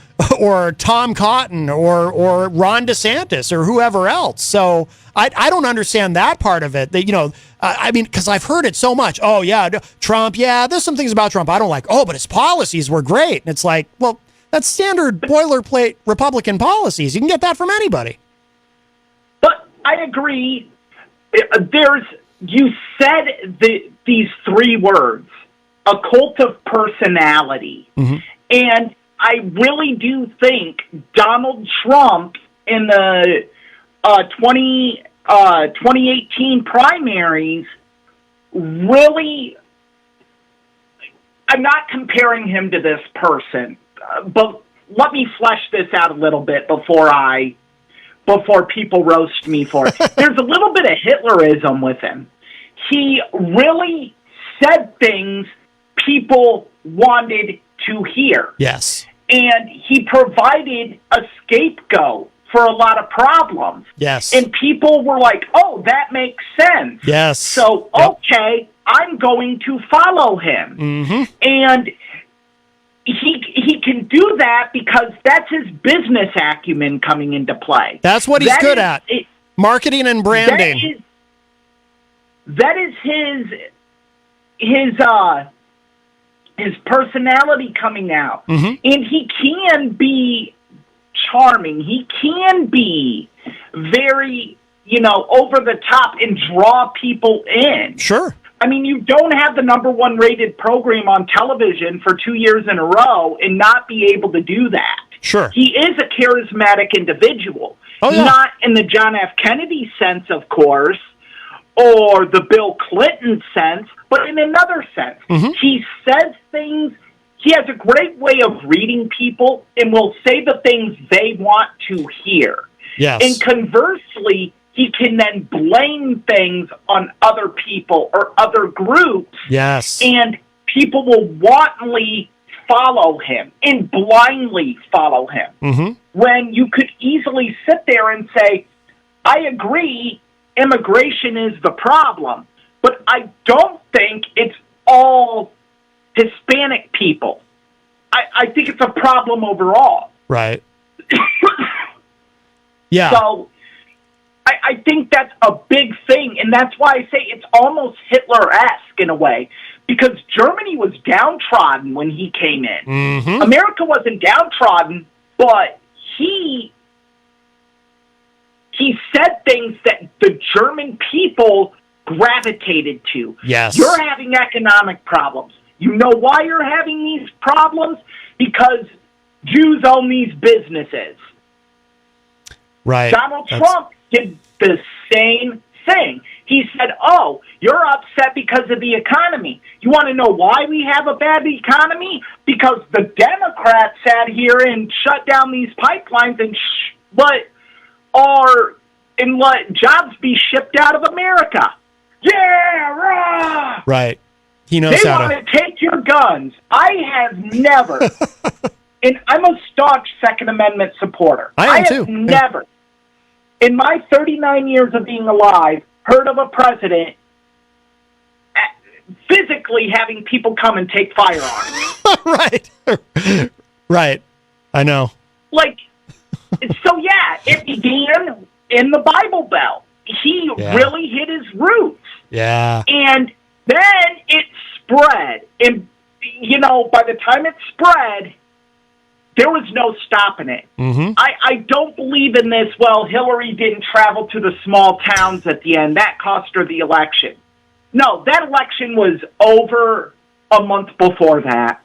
or Tom Cotton or Ron DeSantis or whoever else? So I don't understand that part of it. That, I mean, because I've heard it so much. Oh, yeah, Trump, yeah, there's some things about Trump I don't like. Oh, but his policies were great. And it's like, well, that's standard boilerplate Republican policies. You can get that from anybody. But I agree. You said these three words, a cult of personality. Mm-hmm. And I really do think Donald Trump in the 2018 primaries really, I'm not comparing him to this person, but let me flesh this out a little bit before people roast me for it. There's a little bit of Hitlerism with him. He really said things people wanted to hear. Yes. And he provided a scapegoat for a lot of problems. Yes. And people were like, oh, that makes sense. Yes. So, okay, I'm going to follow him. Mm-hmm. And he can do that because that's his business acumen coming into play. That's what he's good at. Marketing and branding. That is his personality coming out. Mm-hmm. And he can be charming. He can be very, over the top and draw people in. Sure. I mean, you don't have the #1 rated program on television for 2 years in a row and not be able to do that. Sure. He is a charismatic individual. Oh, yeah. Not in the John F. Kennedy sense, of course, or the Bill Clinton sense, but in another sense. Mm-hmm. He says things. He has a great way of reading people and will say the things they want to hear. Yes. And conversely, he can then blame things on other people or other groups. Yes. And people will wantonly follow him and blindly follow him. Mm-hmm. When you could easily sit there and say, I agree, immigration is the problem, but I don't think it's all Hispanic people. I think it's a problem overall. Right. Yeah. So I think that's a big thing, and that's why I say it's almost Hitler-esque in a way, because Germany was downtrodden when he came in. Mm-hmm. America wasn't downtrodden, but he he said things that the German people gravitated to. Yes. You're having economic problems. You know why you're having these problems? Because Jews own these businesses. Right. Donald Trump did the same thing. He said, oh, you're upset because of the economy. You want to know why we have a bad economy? Because the Democrats sat here and shut down these pipelines and let jobs be shipped out of America. Yeah, rah! Right. He knows They how want to. to take your guns. I have never, and I'm a staunch Second Amendment supporter. I am have too. Never, in my 39 years of being alive, heard of a president physically having people come and take firearms. Right. Right. I know. Like, so yeah, it began in the Bible Belt. He really hit his roots. Yeah. And then it spread. And, you know, by the time it spread, there was no stopping it. Mm-hmm. I don't believe in this, well, Hillary didn't travel to the small towns at the end. That cost her the election. No, that election was over a month before that.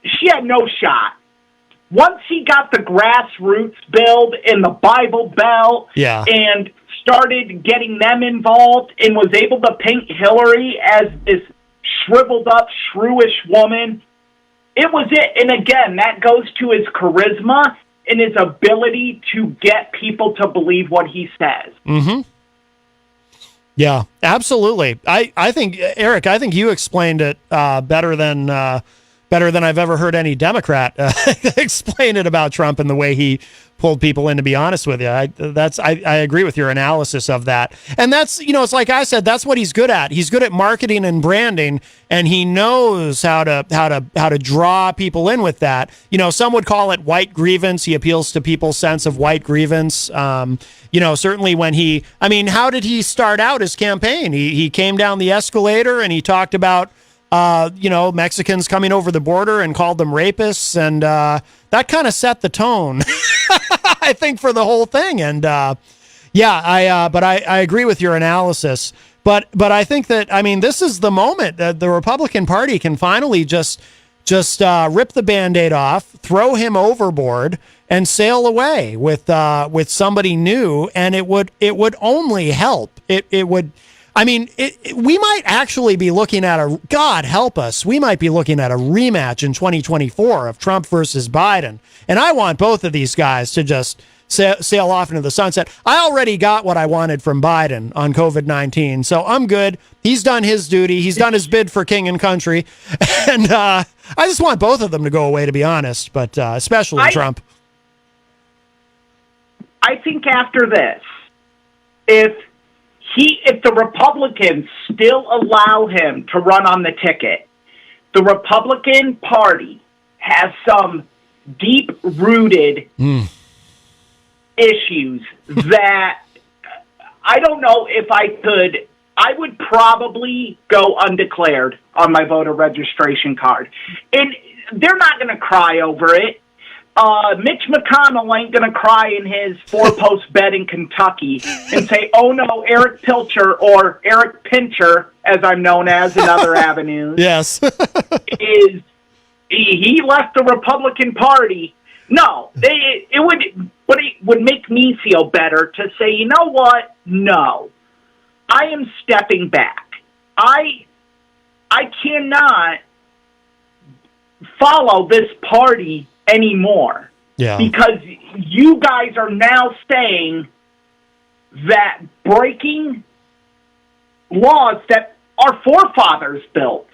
She had no shot. Once he got the grassroots build in the Bible Belt and started getting them involved and was able to paint Hillary as this shriveled up, shrewish woman, it was it. And again, that goes to his charisma and his ability to get people to believe what he says. Mm-hmm. Yeah, absolutely. I think, Eric, I think you explained it better than I've ever heard any Democrat explain it about Trump and the way he pulled people in, to be honest with you. I agree with your analysis of that. And that's, you know, it's like I said, that's what he's good at. He's good at marketing and branding, and he knows how to draw people in with that. You know, some would call it white grievance. He appeals to people's sense of white grievance. You know, certainly when how did he start out his campaign? He came down the escalator and he talked about Mexicans coming over the border and called them rapists. And that kind of set the tone, I think, for the whole thing. And but I agree with your analysis. But I think that, this is the moment that the Republican Party can finally just rip the Band-Aid off, throw him overboard, and sail away with somebody new. And it would only help. It would. We might actually be looking at God help us, we might be looking at a rematch in 2024 of Trump versus Biden. And I want both of these guys to just sail off into the sunset. I already got what I wanted from Biden on COVID-19, so I'm good. He's done his duty. He's done his bid for king and country. And I just want both of them to go away, to be honest, but especially Trump. I think after this, if the Republicans still allow him to run on the ticket, the Republican Party has some deep-rooted issues that I don't know if I would probably go undeclared on my voter registration card. And they're not going to cry over it. Mitch McConnell ain't going to cry in his four-post bed in Kentucky and say, oh no, Eric Pilcher, or Eric Pincher, as I'm known as in other avenues. Yes. He left the Republican Party. No, it would make me feel better to say, you know what? No, I am stepping back. I cannot follow this party anymore. Yeah. Because you guys are now saying that breaking laws that our forefathers built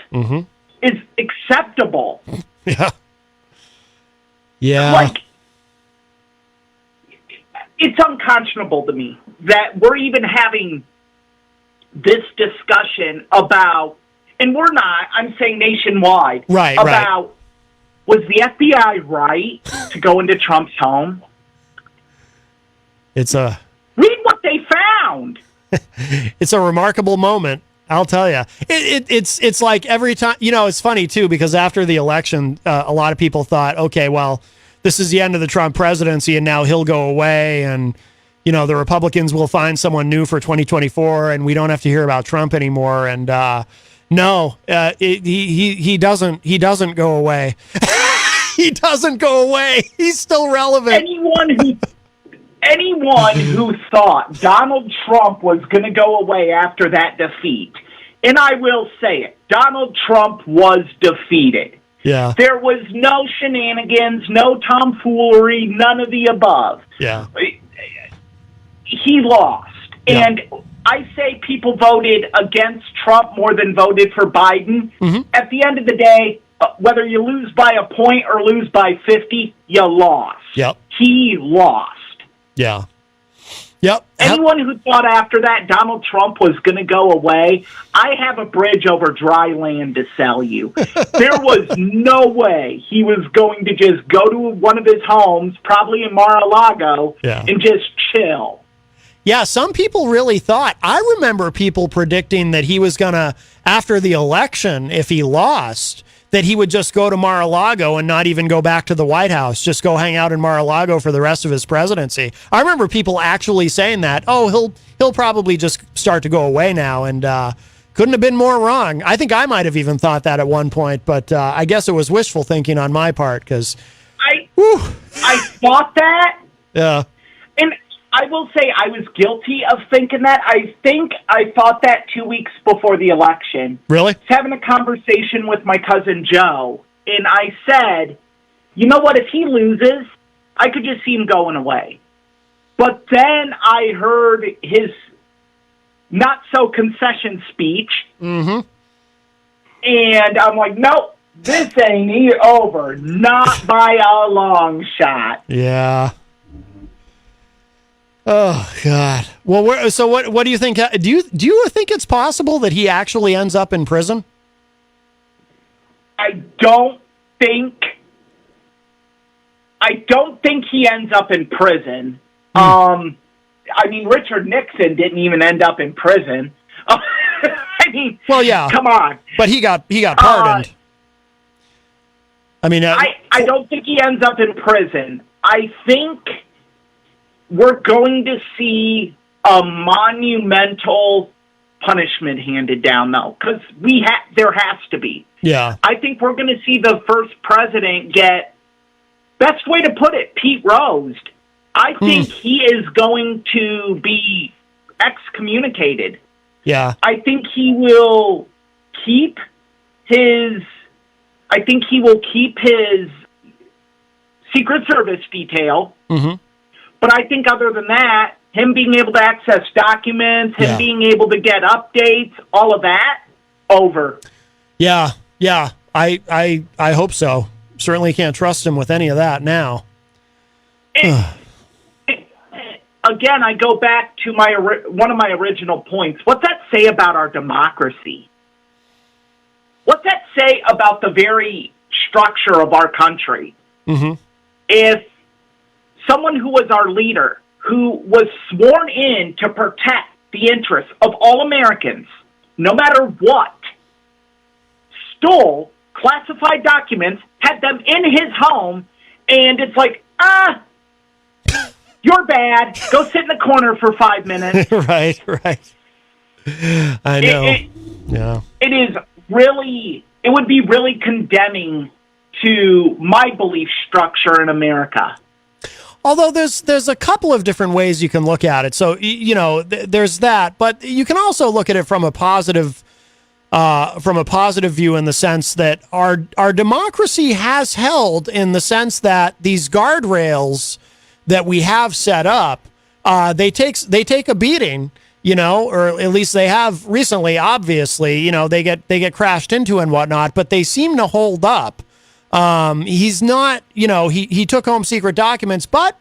is acceptable. Yeah. Yeah. Like, it's unconscionable to me that we're even having this discussion about, and we're not, I'm saying nationwide, about was the FBI right to go into Trump's home? Read what they found. It's a remarkable moment, I'll tell you. It's like every time, it's funny too, because after the election, a lot of people thought, okay, well, this is the end of the Trump presidency and now he'll go away and, the Republicans will find someone new for 2024 and we don't have to hear about Trump anymore. And he doesn't go away. He doesn't go away. He's still relevant. Anyone who thought Donald Trump was going to go away after that defeat, and I will say it, Donald Trump was defeated. Yeah. There was no shenanigans, no tomfoolery, none of the above. Yeah. He lost. Yeah. And I say people voted against Trump more than voted for Biden. Mm-hmm. At the end of the day, whether you lose by a point or lose by 50, you lost. Yep. He lost. Yeah. Yep. Anyone who thought after that Donald Trump was going to go away, I have a bridge over dry land to sell you. There was no way he was going to just go to one of his homes, probably in Mar-a-Lago, and just chill. Yeah, some people really thought. I remember people predicting that he was going to, after the election, if he lost, that he would just go to Mar-a-Lago and not even go back to the White House, just go hang out in Mar-a-Lago for the rest of his presidency. I remember people actually saying that, he'll probably just start to go away now, and couldn't have been more wrong. I think I might have even thought that at one point, but I guess it was wishful thinking on my part, because I thought that. Yeah. And I will say I was guilty of thinking that. I think I thought that 2 weeks before the election. Really? I was having a conversation with my cousin Joe, and I said, you know what, if he loses, I could just see him going away. But then I heard his not-so-concession speech, mm-hmm. and I'm like, nope, this ain't over. Not by a long shot. Yeah. Oh God! Well, what do you think? Do you think it's possible that he actually ends up in prison? I don't think he ends up in prison. I mean, Richard Nixon didn't even end up in prison. I mean, well, yeah, come on. But he got pardoned. I mean, I don't think he ends up in prison. I think we're going to see a monumental punishment handed down, though, because there has to be. Yeah. I think we're going to see the first president get, best way to put it, Pete Rose. I think he is going to be excommunicated. Yeah. I think he will keep his Secret Service detail. Mm-hmm. But I think other than that, him being able to access documents, him being able to get updates, all of that, over. Yeah. I hope so. Certainly can't trust him with any of that now. Again, I go back to one of my original points. What's that say about our democracy? What's that say about the very structure of our country? Mm-hmm. If someone who was our leader, who was sworn in to protect the interests of all Americans, no matter what, stole classified documents, had them in his home, and it's like, you're bad. Go sit in the corner for 5 minutes. Right. I know. Yeah. It is really, it would be really condemning to my belief structure in America. Although there's a couple of different ways you can look at it. So, there's that, but you can also look at it from a positive view in the sense that our democracy has held, in the sense that these guardrails that we have set up, they take a beating, or at least they have recently. Obviously, they get crashed into and whatnot, but they seem to hold up. He's not, he took home secret documents, but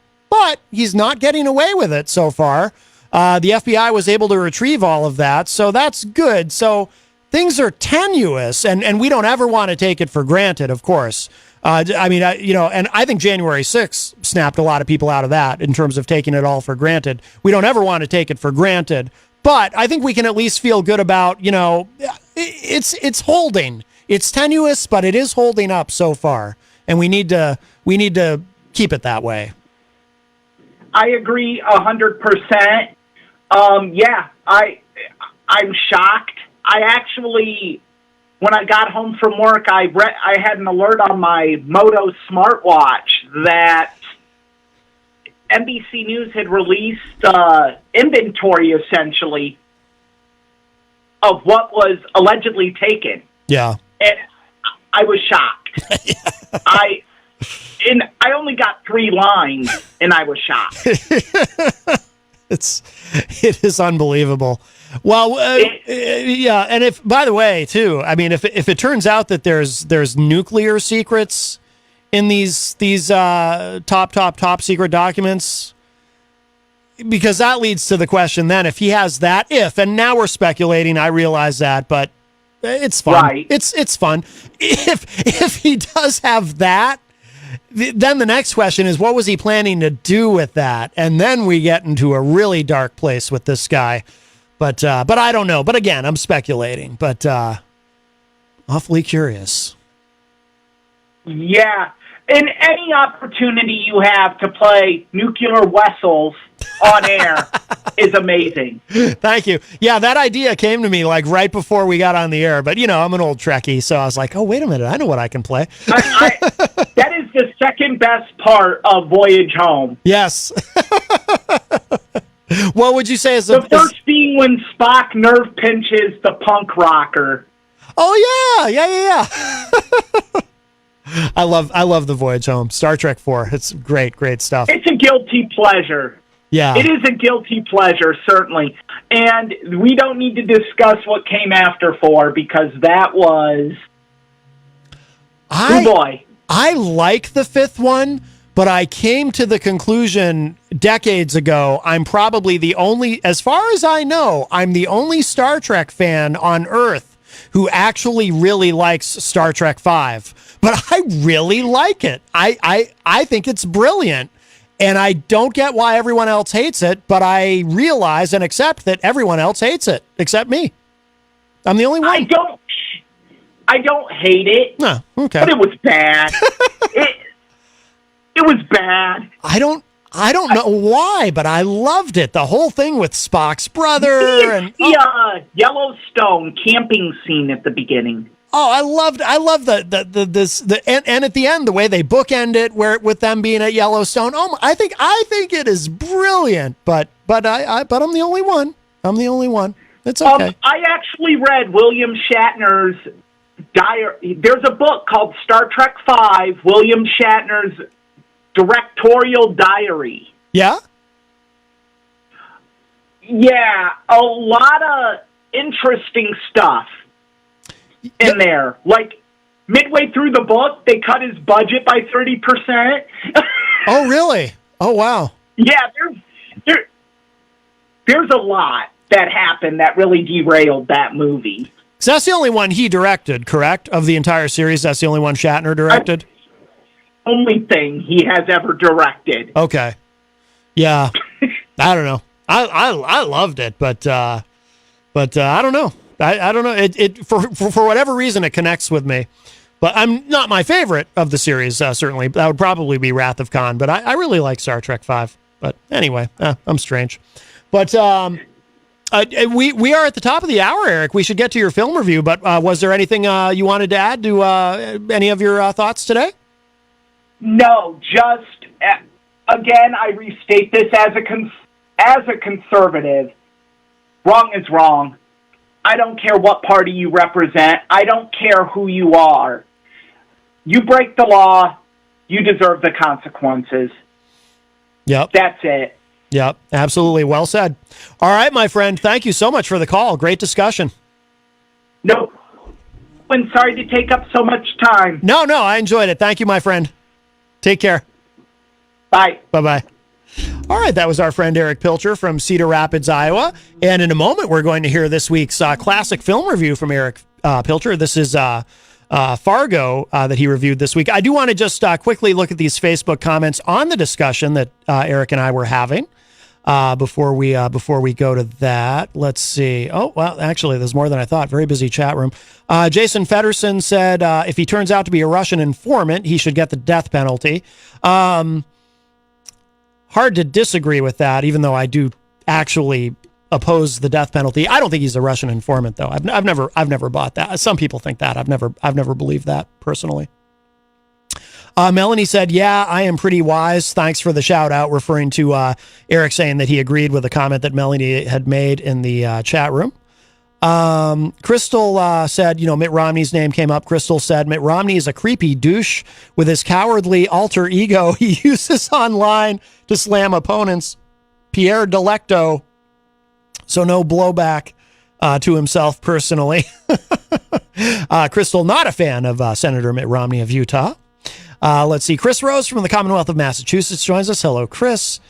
he's not getting away with it so far. The FBI was able to retrieve all of that, so that's good. So things are tenuous, and we don't ever want to take it for granted, of course. And I think January 6th snapped a lot of people out of that in terms of taking it all for granted. We don't ever want to take it for granted, but I think we can at least feel good about, it's holding. It's tenuous, but it is holding up so far, and we need to keep it that way. I agree 100%. Yeah, I'm shocked. I actually, when I got home from work, I had an alert on my Moto smartwatch that NBC News had released inventory, essentially, of what was allegedly taken. Yeah. And I was shocked. I only got 3 lines, and I was shocked. It is unbelievable. Well, yeah, and if, by the way, too, I mean, if it turns out that there's nuclear secrets in these top secret documents, because that leads to the question then, if he has that, and now we're speculating, I realize that, but it's fun. Right. It's fun. If he does have that, then the next question is, what was he planning to do with that? And then we get into a really dark place with this guy. But I don't know. But again, I'm speculating. But awfully curious. Yeah. And any opportunity you have to play Nuclear Vessels on air is amazing. Thank you. Yeah, that idea came to me like right before we got on the air. But, I'm an old Trekkie, so I was like, oh, wait a minute. I know what I can play. That is the second best part of Voyage Home. Yes. What would you say is the first being when Spock nerve pinches the punk rocker? Oh, yeah. I love the Voyage Home. Star Trek 4. It's great stuff. It's a guilty pleasure. Yeah. It is a guilty pleasure, certainly. And we don't need to discuss what came after 4 because that was... oh, boy. I like the 5th one, but I came to the conclusion decades ago, I'm probably the only, as far as I know, I'm the only Star Trek fan on Earth who actually really likes Star Trek 5. But I really like it. I think it's brilliant. And I don't get why everyone else hates it, but I realize and accept that everyone else hates it, except me. I'm the only one. I don't hate it. No, okay. But it was bad. It was bad. I don't know why, but I loved it. The whole thing with Spock's brother and Yellowstone camping scene at the beginning. Oh, I love the and at the end the way they bookend it, where with them being at Yellowstone. Oh, I think it is brilliant. But I'm the only one. I'm the only one. It's okay. I actually read William Shatner's diary. There's a book called Star Trek V, William Shatner's directorial diary. Yeah? Yeah, a lot of interesting stuff in there. Like, midway through the book, they cut his budget by 30%. Oh, really? Oh, wow. Yeah, there's a lot that happened that really derailed that movie. So that's the only one he directed, correct? Of the entire series, that's the only one Shatner directed? Only thing he has ever directed. Okay. Yeah. I don't know. I loved it, but I don't know. I don't know. It for whatever reason it connects with me. But I'm not my favorite of the series, certainly. That would probably be Wrath of Khan, but I really like Star Trek V. But anyway, I'm strange. But we are at the top of the hour, Eric. We should get to your film review, but was there anything you wanted to add to any of your thoughts today? No, just again, I restate this as a conservative. Wrong is wrong. I don't care what party you represent. I don't care who you are. You break the law, you deserve the consequences. Yep. That's it. Yep, absolutely. Well said. All right, my friend. Thank you so much for the call. Great discussion. No, I'm sorry to take up so much time. No, I enjoyed it. Thank you, my friend. Take care. Bye. Bye-bye. All right, that was our friend Eric Pilcher from Cedar Rapids, Iowa. And in a moment, we're going to hear this week's classic film review from Eric Pilcher. This is Fargo that he reviewed this week. I do want to just quickly look at these Facebook comments on the discussion that Eric and I were having before we go to that. Let's see. Oh, well, actually, there's more than I thought. Very busy chat room. Jason Fedderson said if he turns out to be a Russian informant, he should get the death penalty. hard to disagree with that, even though I do actually oppose the death penalty. I don't think he's a Russian informant, though. I've never bought that. Some people think that. I've never believed that personally. Melanie said, "Yeah, I am pretty wise. Thanks for the shout out," referring to Eric saying that he agreed with a comment that Melanie had made in the chat room. Crystal said, Mitt Romney's name came up. Crystal said, Mitt Romney is a creepy douche with his cowardly alter ego he uses online to slam opponents. Pierre Delecto. So no blowback to himself personally. Crystal, not a fan of Senator Mitt Romney of Utah. Let's see. Chris Rose from the Commonwealth of Massachusetts joins us. Hello, Chris.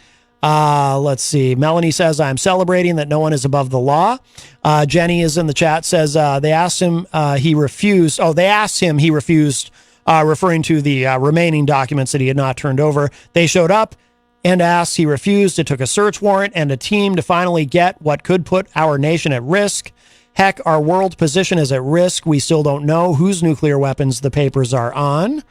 Let's see. Melanie says, I'm celebrating that no one is above the law. Jenny is in the chat, says they asked him, he refused. Oh, they asked him, he refused, referring to the remaining documents that he had not turned over. They showed up and asked, he refused. It took a search warrant and a team to finally get what could put our nation at risk. Heck, our world position is at risk. We still don't know whose nuclear weapons the papers are on.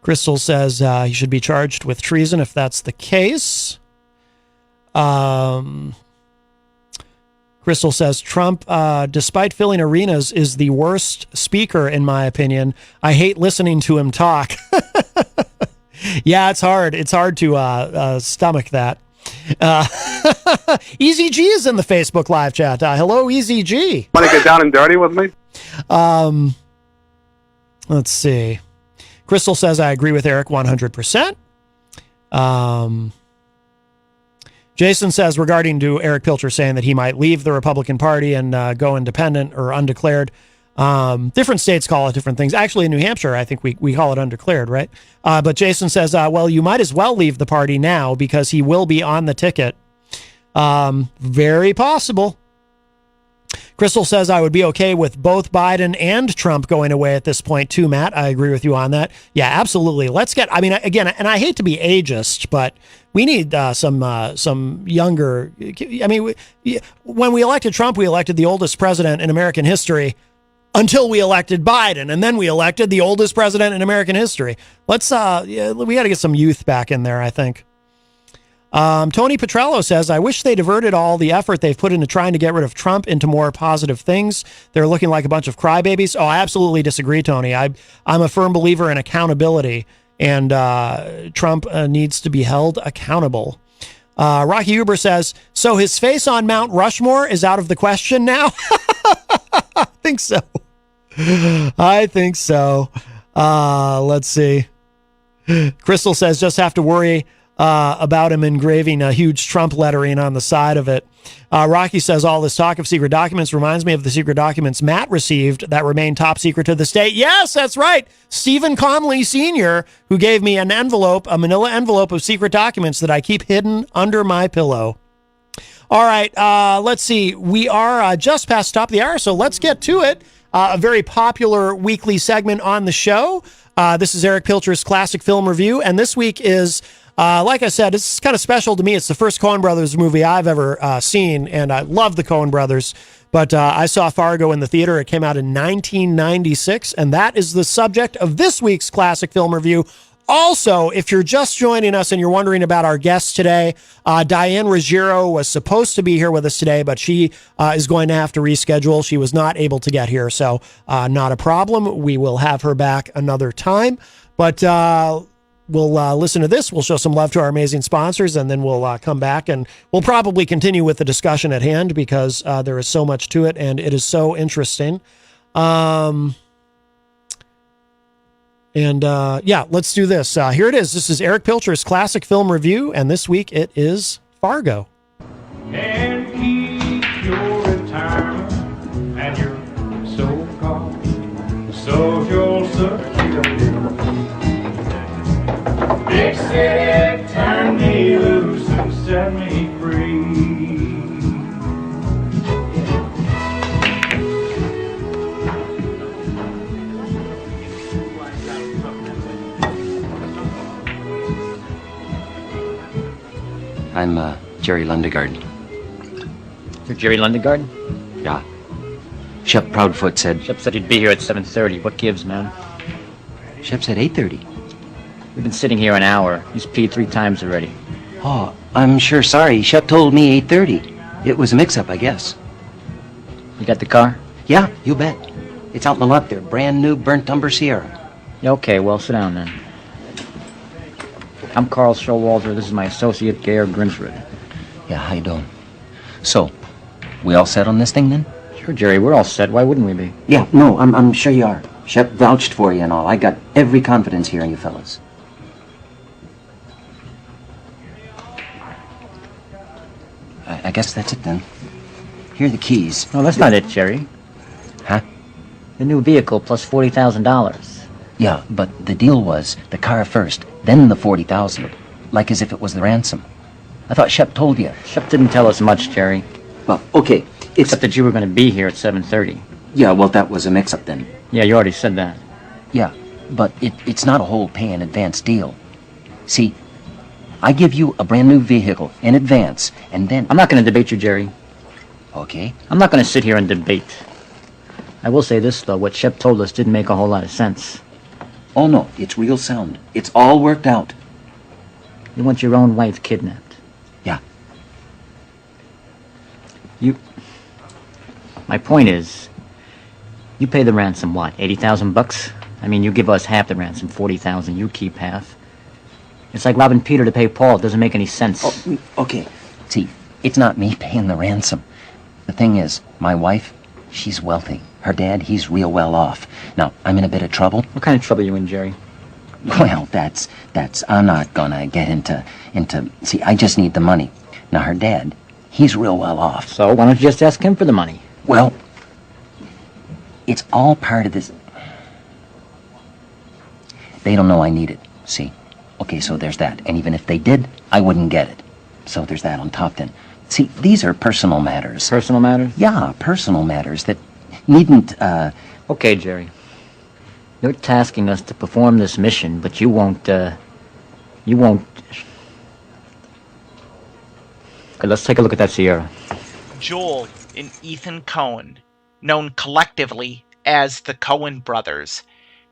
Crystal says he should be charged with treason if that's the case. Crystal says Trump, despite filling arenas, is the worst speaker, in my opinion. I hate listening to him talk. Yeah, it's hard. It's hard to stomach that. Easy G is in the Facebook live chat. Hello, Easy G. Want to get down and dirty with me? Let's see. Crystal says, I agree with Eric 100%. Jason says, regarding to Eric Pilcher saying that he might leave the Republican Party and go independent or undeclared. Different states call it different things. Actually, in New Hampshire, I think we call it undeclared, right? But Jason says, well, you might as well leave the party now because he will be on the ticket. Very possible. Crystal says, I would be okay with both Biden and Trump going away at this point too, Matt. I agree with you on that. Yeah, absolutely. Again, and I hate to be ageist, but we need some younger. I mean, when we elected Trump, we elected the oldest president in American history until we elected Biden, and then we elected the oldest president in American history. We got to get some youth back in there, I think. Tony Petrello says, I wish they diverted all the effort they've put into trying to get rid of Trump into more positive things. They're looking like a bunch of crybabies. Oh, I absolutely disagree, Tony. I'm a firm believer in accountability, and Trump needs to be held accountable. Rocky Huber says, so his face on Mount Rushmore is out of the question now? I think so. Let's see. Crystal says, just have to worry about him engraving a huge Trump lettering on the side of it. Rocky says, all this talk of secret documents reminds me of the secret documents Matt received that remain top secret to this day. Yes, that's right. Stephen Conley Sr., who gave me an envelope, a manila envelope of secret documents that I keep hidden under my pillow. All right, let's see. We are just past the top of the hour, so let's get to it. A very popular weekly segment on the show. This is Eric Pilcher's Classic Film Review, and this week is... like I said, it's kind of special to me. It's the first Coen Brothers movie I've ever seen, and I love the Coen Brothers. But I saw Fargo in the theater. It came out in 1996, and that is the subject of this week's Classic Film Review. Also, if you're just joining us and you're wondering about our guest today, Diane Ruggiero was supposed to be here with us today, but she is going to have to reschedule. She was not able to get here, so not a problem. We will have her back another time. But... we'll listen to this. We'll show some love to our amazing sponsors, and then we'll come back and we'll probably continue with the discussion at hand because there is so much to it and it is so interesting. Let's do this. Here it is. This is Eric Pilcher's Classic Film Review, and this week it is Fargo. And keep your retirement and your so-called social security. Big city, turn me loose and set me free. I'm Jerry Lundegaard. You're Jerry Lundegaard? Yeah. Shep Proudfoot said... Shep said he'd be here at 7:30. What gives, man? Shep said 8:30. We've been sitting here an hour. He's peed 3 times already. Oh, I'm sure sorry. Shep told me 8:30. It was a mix-up, I guess. You got the car? Yeah, you bet. It's out in the lot there. Brand new burnt umber Sierra. Yeah, okay, well, sit down then. I'm Carl Showalter. This is my associate, Geir Grimsrud. Yeah, how you doing? So, we all set on this thing then? Sure, Jerry, we're all set. Why wouldn't we be? Yeah, no, I'm sure you are. Shep vouched for you and all. I got every confidence here in you fellas. I guess that's it then. Here are the keys. No, that's not it, Jerry. Huh? The new vehicle plus $40,000. Yeah, but the deal was the car first, then the $40,000. Like as if it was the ransom. I thought Shep told you. Shep didn't tell us much, Jerry. Well, okay. Except that you were going to be here at 7:30. Yeah, well, that was a mix-up then. Yeah, you already said that. Yeah, but it's not a whole pay-in-advance deal. See, I give you a brand new vehicle in advance, and then... I'm not going to debate you, Jerry. Okay. I'm not going to sit here and debate. I will say this, though. What Shep told us didn't make a whole lot of sense. Oh, no. It's real sound. It's all worked out. You want your own wife kidnapped? Yeah. My point is, you pay the ransom, what, 80,000 bucks? I mean, you give us half the ransom, 40,000. You keep half. It's like robbing Peter to pay Paul. It doesn't make any sense. Oh, okay. See, it's not me paying the ransom. The thing is, my wife, she's wealthy. Her dad, he's real well off. Now, I'm in a bit of trouble. What kind of trouble are you in, Jerry? Well, that's, I'm not gonna get into, see, I just need the money. Now, her dad, he's real well off. So, why don't you just ask him for the money? Well, it's all part of this. They don't know I need it, see? Okay, so there's that. And even if they did, I wouldn't get it. So there's that on top then. See, these are personal matters. Personal matters? Yeah, personal matters that needn't, Okay, Jerry. You're tasking us to perform this mission, but you won't. Okay, let's take a look at that Sierra. Joel and Ethan Coen, known collectively as the Coen brothers,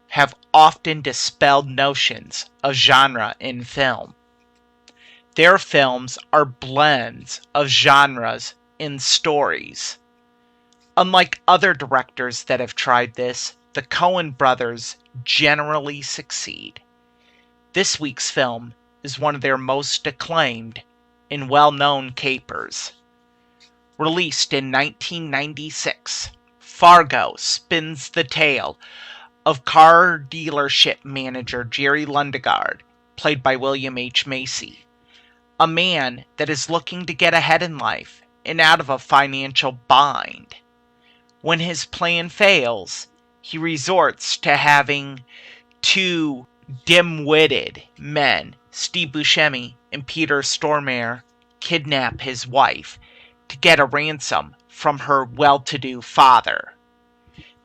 have often dispelled notions of genre in film. Their films are blends of genres in stories. Unlike other directors that have tried this, the Coen brothers generally succeed. This week's film is one of their most acclaimed and well-known capers. Released in 1996, Fargo spins the tale of car dealership manager Jerry Lundegaard, played by William H. Macy, a man that is looking to get ahead in life and out of a financial bind. When his plan fails, he resorts to having two dim-witted men, Steve Buscemi and Peter Stormare, kidnap his wife to get a ransom from her well-to-do father.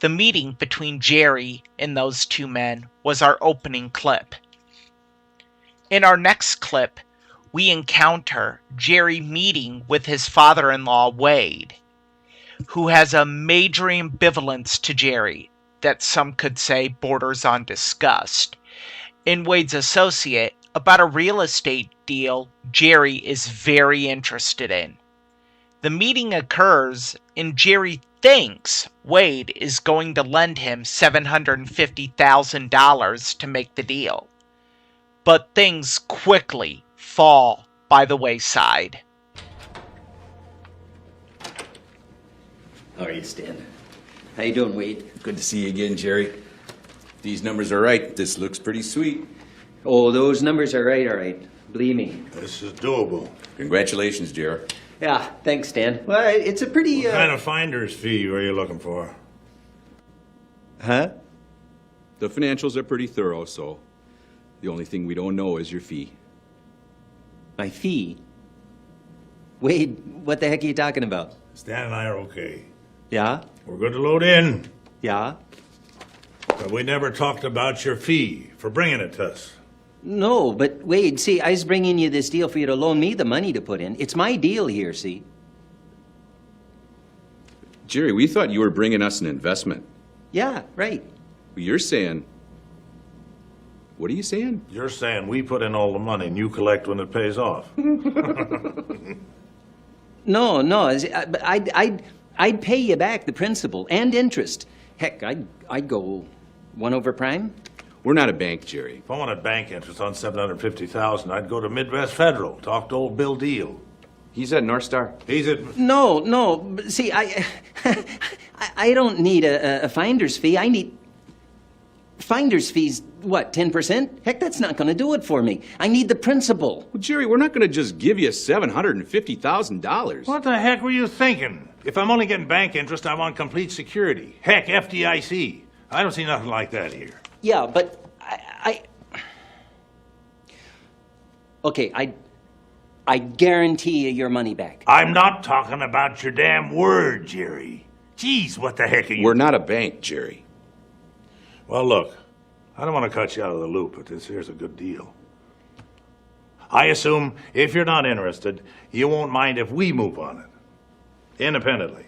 The meeting between Jerry and those two men was our opening clip. In our next clip, we encounter Jerry meeting with his father-in-law, Wade, who has a major ambivalence to Jerry that some could say borders on disgust, and Wade's associate about a real estate deal Jerry is very interested in. The meeting occurs, and Jerry thinks Wade is going to lend him $750,000 to make the deal. But things quickly fall by the wayside. How are you, Stan? How you doing, Wade? Good to see you again, Jerry. If these numbers are right, this looks pretty sweet. Oh, those numbers are right, all right. Believe me. This is doable. Congratulations, Jerry. Yeah, thanks, Stan. Well, it's a pretty, What kind of finder's fee are you looking for? Huh? The financials are pretty thorough, so the only thing we don't know is your fee. My fee? Wade, what the heck are you talking about? Stan and I are okay. Yeah? We're good to load in. Yeah? But we never talked about your fee for bringing it to us. No, but Wade, see, I was bringing you this deal for you to loan me the money to put in. It's my deal here, see? Jerry, we thought you were bringing us an investment. Yeah, right. You're saying What are you saying? You're saying we put in all the money and you collect when it pays off. No, I'd pay you back the principal and interest. Heck, I'd go 1 over prime. We're not a bank, Jerry. If I wanted bank interest on $750,000, I'd go to Midwest Federal, talk to old Bill Deal. He's at North Star. He's at... No. See, I don't need a finder's fee. I need... Finder's fees, what, 10%? Heck, that's not going to do it for me. I need the principal. Well, Jerry, we're not going to just give you $750,000. What the heck were you thinking? If I'm only getting bank interest, I want complete security. Heck, FDIC. I don't see nothing like that here. Yeah, but Okay, I guarantee you your money back. I'm not talking about your damn word, Jerry. Jeez, what the heck are you... We're not a bank, Jerry. Well, look, I don't want to cut you out of the loop, but this here's a good deal. I assume if you're not interested, you won't mind if we move on it. Independently.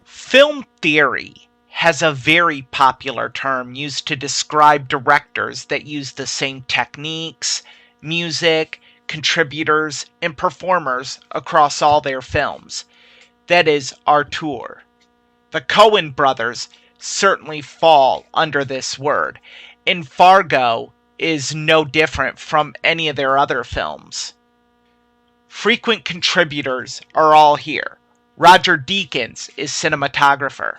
Film theory has a very popular term used to describe directors that use the same techniques, music, contributors, and performers across all their films. That is auteur. The Coen brothers certainly fall under this word, and Fargo is no different from any of their other films. Frequent contributors are all here. Roger Deakins is cinematographer.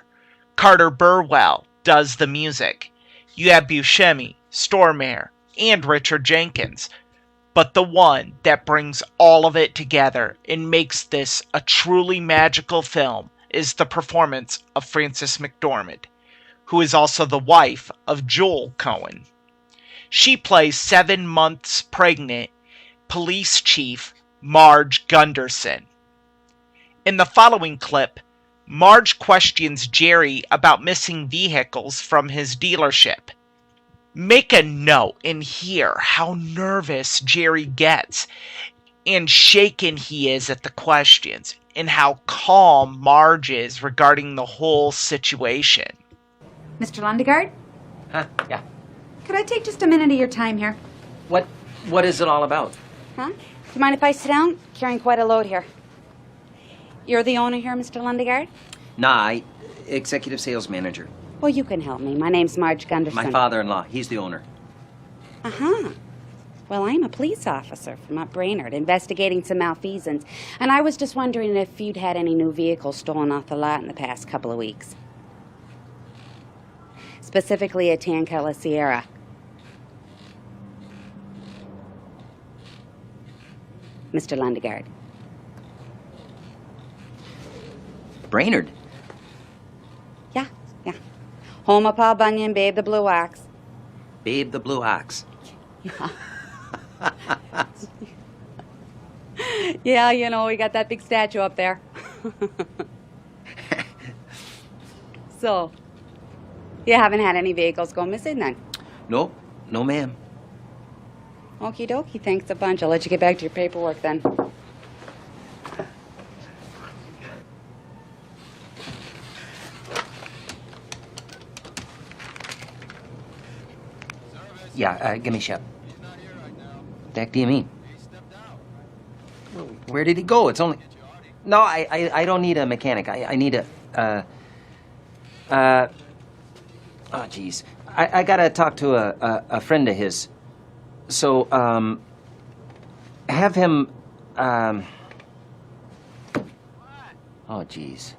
Carter Burwell does the music. You have Buscemi, Stormare, and Richard Jenkins. But the one that brings all of it together and makes this a truly magical film is the performance of Frances McDormand, who is also the wife of Joel Coen. She plays 7 months pregnant police chief Marge Gunderson. In the following clip, Marge questions Jerry about missing vehicles from his dealership. Make a note and hear how nervous Jerry gets and shaken he is at the questions, and how calm Marge is regarding the whole situation. Mr. Lundegaard? Yeah. Could I take just a minute of your time here? What is it all about? Huh? Do you mind if I sit down? Carrying quite a load here. You're the owner here, Mr. Lundegaard? Nah, executive sales manager. Well, you can help me. My name's Marge Gunderson. My father-in-law, he's the owner. Uh-huh. Well, I'm a police officer from up Brainerd, investigating some malfeasance, and I was just wondering if you'd had any new vehicles stolen off the lot in the past couple of weeks. Specifically a tan color Sierra. Mr. Lundegaard. Brainerd? Yeah. Home of Paul Bunyan, Babe the Blue Ox. Babe the Blue Ox. Yeah. Yeah, you know, we got that big statue up there. So, you haven't had any vehicles go missing then? Nope. No, ma'am. Okie dokie, thanks a bunch. I'll let you get back to your paperwork then. Yeah, give me a shot. The heck do you mean? Where did he go? It's only... No, I don't need a mechanic. I need a... Oh, jeez. I gotta talk to a friend of his. So, have him, Oh, jeez.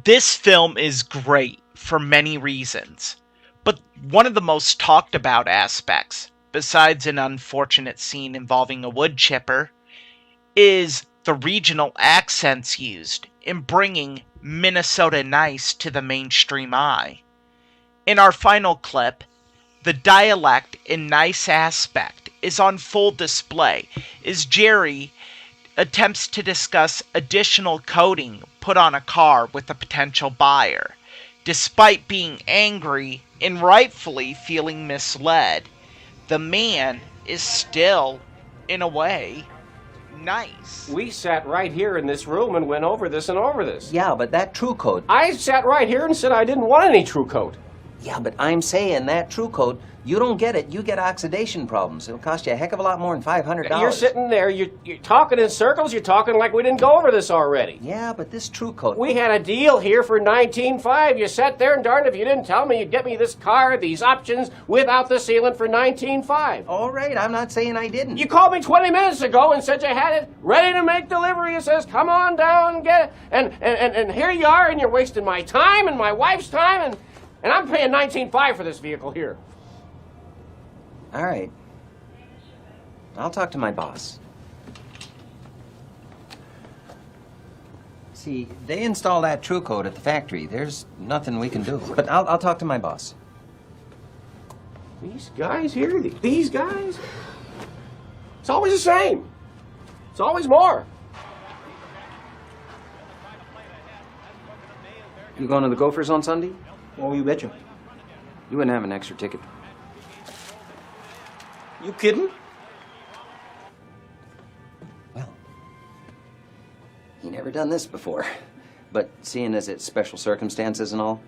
This film is great for many reasons, but one of the most talked about aspects, besides an unfortunate scene involving a wood chipper, is the regional accents used in bringing Minnesota nice to the mainstream eye. In our final clip, the dialect and nice aspect is on full display as Jerry attempts to discuss additional coating put on a car with a potential buyer. Despite being angry and rightfully feeling misled, the man is still, in a way, nice. We sat right here in this room and went over this and over this. Yeah, but that True Coat... I sat right here and said I didn't want any True Coat. Yeah, but I'm saying that True Coat, you don't get it. You get oxidation problems. It'll cost you a heck of a lot more than $500. You're sitting there, you're talking in circles, you're talking like we didn't go over this already. Yeah, but this True Coat... We had a deal here for $19,500. You sat there and darn if you didn't tell me you'd get me this car, these options, without the sealant for $19,500. All right, I'm not saying I didn't. You called me 20 minutes ago and said you had it ready to make delivery. It says, come on down and get it. And here you are, and you're wasting my time and my wife's time, and I'm paying $19,500 for this vehicle here. All right. I'll talk to my boss. See, they install that True Coat at the factory. There's nothing we can do. But I'll talk to my boss. These guys here, these guys, it's always the same. It's always more. You going to the Gophers on Sunday? Oh, you betcha. You wouldn't have an extra ticket. You kidding? Well, he never done this before. But seeing as it's special circumstances and all,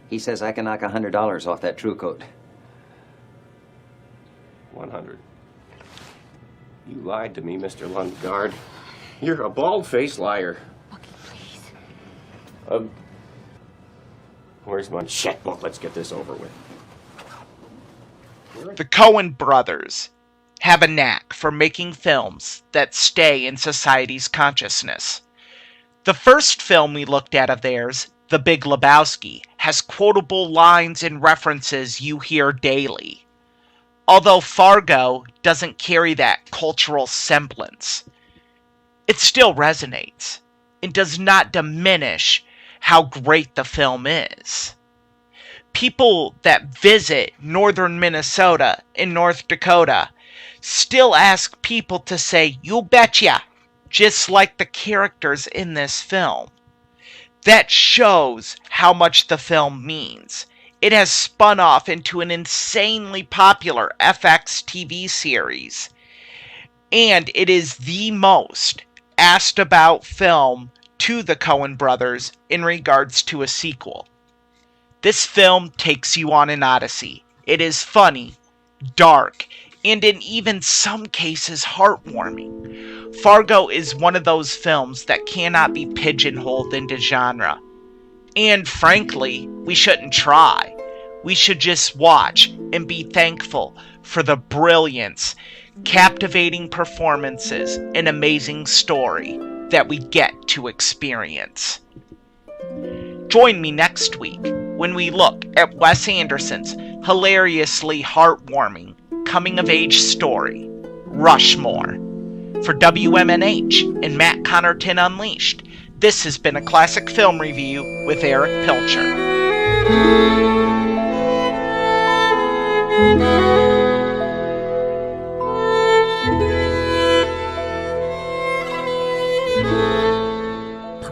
he says I can knock $100 off that True Coat. 100. You lied to me, Mr. Lundgaard. You're a bald-faced liar. Okay, please. Where's my checkbook? Let's get this over with. The Coen brothers have a knack for making films that stay in society's consciousness. The first film we looked at of theirs, The Big Lebowski, has quotable lines and references you hear daily. Although Fargo doesn't carry that cultural semblance, it still resonates and does not diminish how great the film is. People that visit northern Minnesota and North Dakota still ask people to say, "You betcha," just like the characters in this film. That shows how much the film means. It has spun off into an insanely popular FX TV series, and it is the most asked about film to the Coen brothers in regards to a sequel. This film takes you on an odyssey. It is funny, dark, and in even some cases heartwarming. Fargo is one of those films that cannot be pigeonholed into genre. And frankly, we shouldn't try. We should just watch and be thankful for the brilliance, captivating performances, and amazing story that we get to experience. Join me next week when we look at Wes Anderson's hilariously heartwarming coming-of-age story, Rushmore. For WMNH and Matt Connerton Unleashed, this has been a Classic Film Review with Eric Pilcher.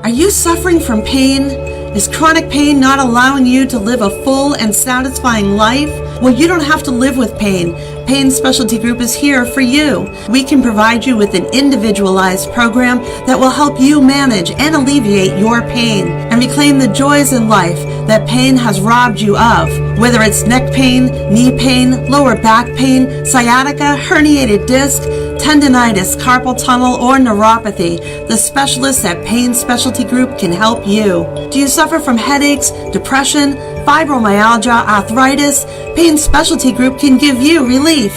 Are you suffering from pain? Is chronic pain not allowing you to live a full and satisfying life? Well, you don't have to live with pain. Pain Specialty Group is here for you. We can provide you with an individualized program that will help you manage and alleviate your pain and reclaim the joys in life that pain has robbed you of. Whether it's neck pain, knee pain, lower back pain, sciatica, herniated disc, tendinitis, carpal tunnel, or neuropathy, the specialists at Pain Specialty Group can help you. Do you suffer from headaches, depression, fibromyalgia, arthritis? Pain Specialty Group can give you relief.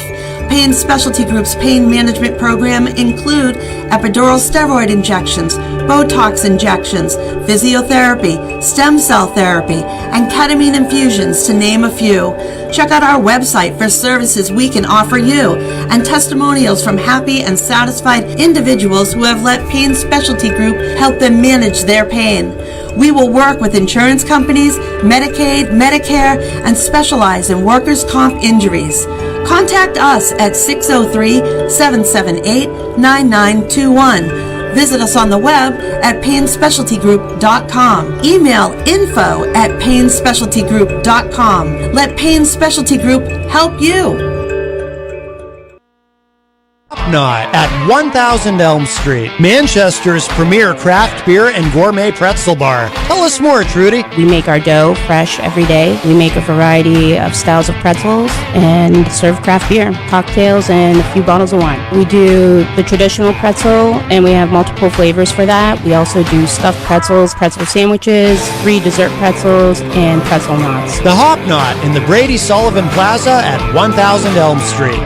Pain Specialty Group's pain management program include epidural steroid injections, Botox injections, physiotherapy, stem cell therapy, and ketamine infusions, to name a few. Check out our website for services we can offer you and testimonials from happy and satisfied individuals who have let Pain Specialty Group help them manage their pain. We will work with insurance companies, Medicaid, Medicare, and specialize in workers' comp injuries. Contact us at 603-778-9921. Visit us on the web at painspecialtygroup.com. Email info@painspecialtygroup.com. Let Pain Specialty Group help you. Knot at 1000 Elm Street, Manchester's premier craft beer and gourmet pretzel bar. Tell us more, Trudy. We make our dough fresh every day. We make a variety of styles of pretzels and serve craft beer, cocktails, and a few bottles of wine. We do the traditional pretzel, and we have multiple flavors for that. We also do stuffed pretzels, pretzel sandwiches, 3 dessert pretzels, and pretzel knots. The Hop Knot in the Brady Sullivan Plaza at 1000 Elm Street.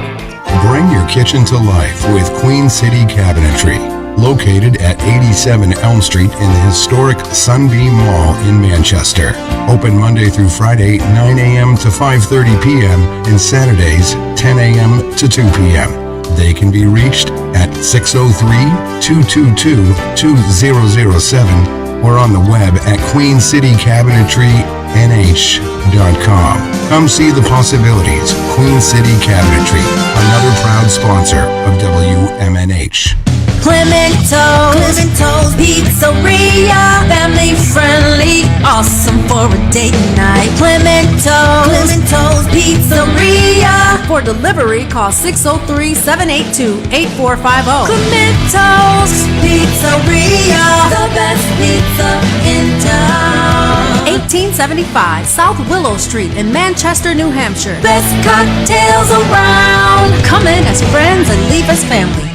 Bring your kitchen to life with Queen City Cabinetry, located at 87 Elm Street in the historic Sunbeam Mall in Manchester. Open Monday through Friday, 9 a.m. to 5:30 p.m. and Saturdays, 10 a.m. to 2 p.m. They can be reached at 603-222-2007 or on the web at queencitycabinetrynh.com. Come see the possibilities. Queen City Cabinetry, another proud sponsor of WMNH. Clemento's Pizzeria, family friendly, awesome for a date night. Clemento's Pizzeria. For delivery, call 603-782-8450. Clemento's Pizzeria, the best pizza in town. 1875 South Willow Street in Manchester, New Hampshire. Best cocktails around. Come in as friends and leave as family.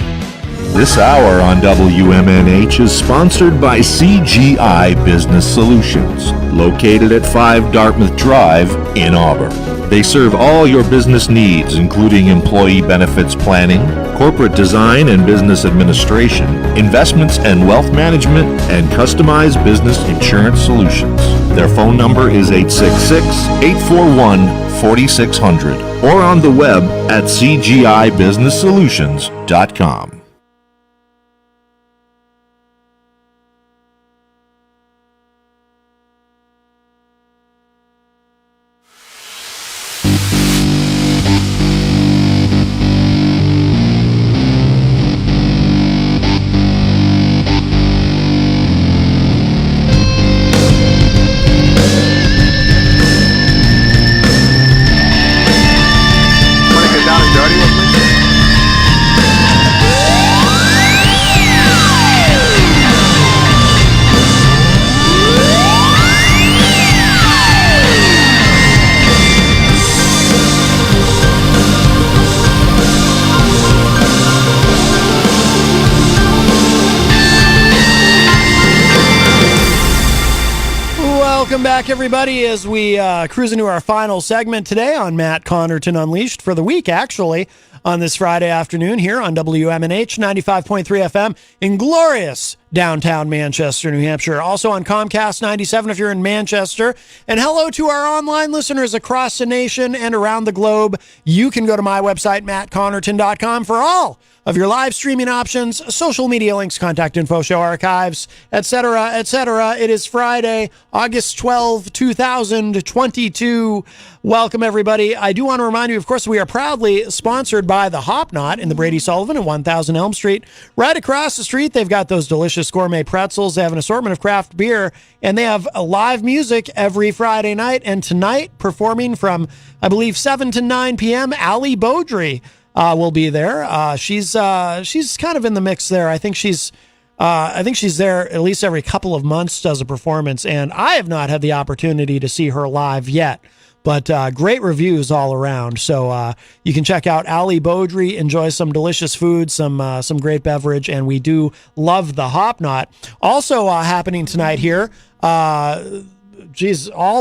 This hour on WMNH is sponsored by CGI Business Solutions, located at 5 Dartmouth Drive in Auburn. They serve all your business needs, including employee benefits planning, corporate design and business administration, investments and wealth management, and customized business insurance solutions. Their phone number is 866-841-4600 or on the web at cgibusinesssolutions.com. Welcome back, everybody, as we cruise into our final segment today on Matt Connerton Unleashed for the week, actually, on this Friday afternoon here on WMNH 95.3 FM in glorious downtown Manchester, New Hampshire. Also on Comcast 97 if you're in Manchester. And hello to our online listeners across the nation and around the globe. You can go to my website, mattconnerton.com, for all of your live streaming options, social media links, contact info, show archives, etc., etc. It is Friday, August 12, 2022. Welcome, everybody. I do want to remind you, of course, we are proudly sponsored by the Hop Knot in the Brady Sullivan at 1000 Elm Street. Right across the street, they've got those delicious gourmet pretzels. They have an assortment of craft beer, and they have live music every Friday night. And tonight, performing from, I believe, 7 to 9 p.m., Ali Beaudry will be there. She's kind of in the mix there. I think she's there at least every couple of months, does a performance, and I have not had the opportunity to see her live yet. But great reviews all around. So you can check out Ali Beaudry, enjoy some delicious food, some great beverage, and we do love the Hop Knot. Also happening tonight here, all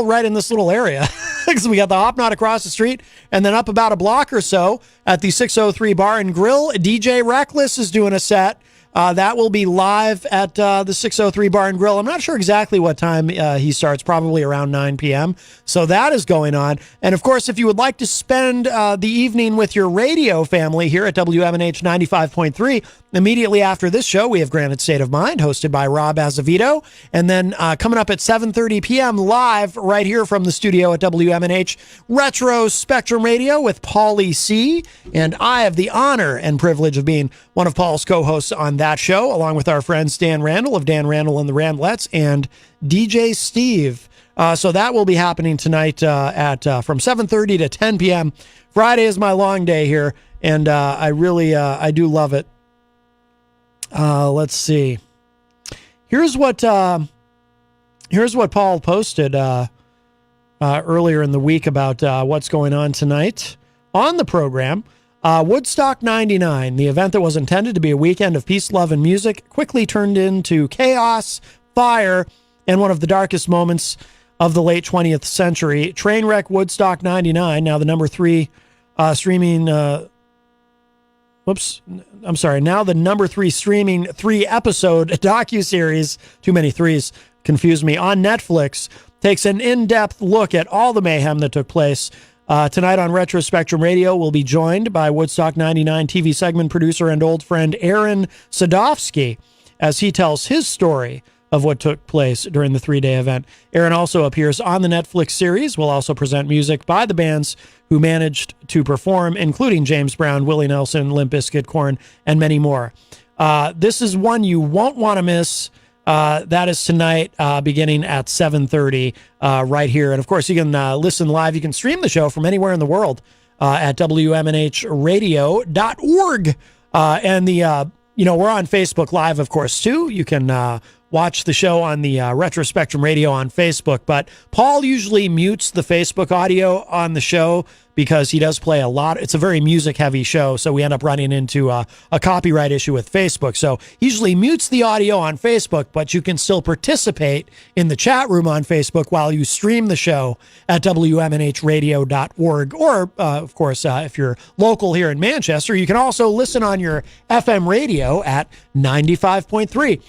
right in this little area, because we got the Hop Knot across the street, and then up about a block or so at the 603 Bar and Grill, DJ Reckless is doing a set. That will be live at the 603 Bar and Grill. I'm not sure exactly what time he starts, probably around 9 p.m. So that is going on. And of course, if you would like to spend the evening with your radio family here at WMNH 95.3, immediately after this show, we have Granite State of Mind, hosted by Rob Azevedo. And then coming up at 7:30 p.m. live right here from the studio at WMNH, Retro Spectrum Radio with Paulie C. And I have the honor and privilege of being one of Paul's co-hosts on that show, along with our friend Stan Randall of Dan Randall and the Randlettes and DJ Steve. So that will be happening tonight at from 7:30 to 10 p.m. Friday is my long day here and I really I do love it. Let's see. Here's what Paul posted earlier in the week about what's going on tonight on the program. Woodstock 99, the event that was intended to be a weekend of peace, love, and music, quickly turned into chaos, fire, and one of the darkest moments of the late 20th century. Trainwreck Woodstock 99, now the number 3 streaming... now the number 3 streaming 3-episode docuseries, too many threes, confused me, on Netflix, takes an in-depth look at all the mayhem that took place. Tonight on Retro Spectrum Radio, we'll be joined by Woodstock 99 TV segment producer and old friend Aaron Sadowski as he tells his story of what took place during the 3-day event. Aaron also appears on the Netflix series. We'll also present music by the bands who managed to perform, including James Brown, Willie Nelson, Limp Bizkit, Korn, and many more. This is one you won't want to miss. That is tonight, beginning at 7:30, right here. And of course, you can listen live. You can stream the show from anywhere in the world at WMNHradio.org. And we're on Facebook Live, of course, too. You can watch the show on the Retro Spectrum Radio on Facebook. But Paul usually mutes the Facebook audio on the show because he does play a lot. It's a very music-heavy show, so we end up running into a copyright issue with Facebook. So he usually mutes the audio on Facebook, but you can still participate in the chat room on Facebook while you stream the show at WMNHradio.org. Or, of course, if you're local here in Manchester, you can also listen on your FM radio at 95.3.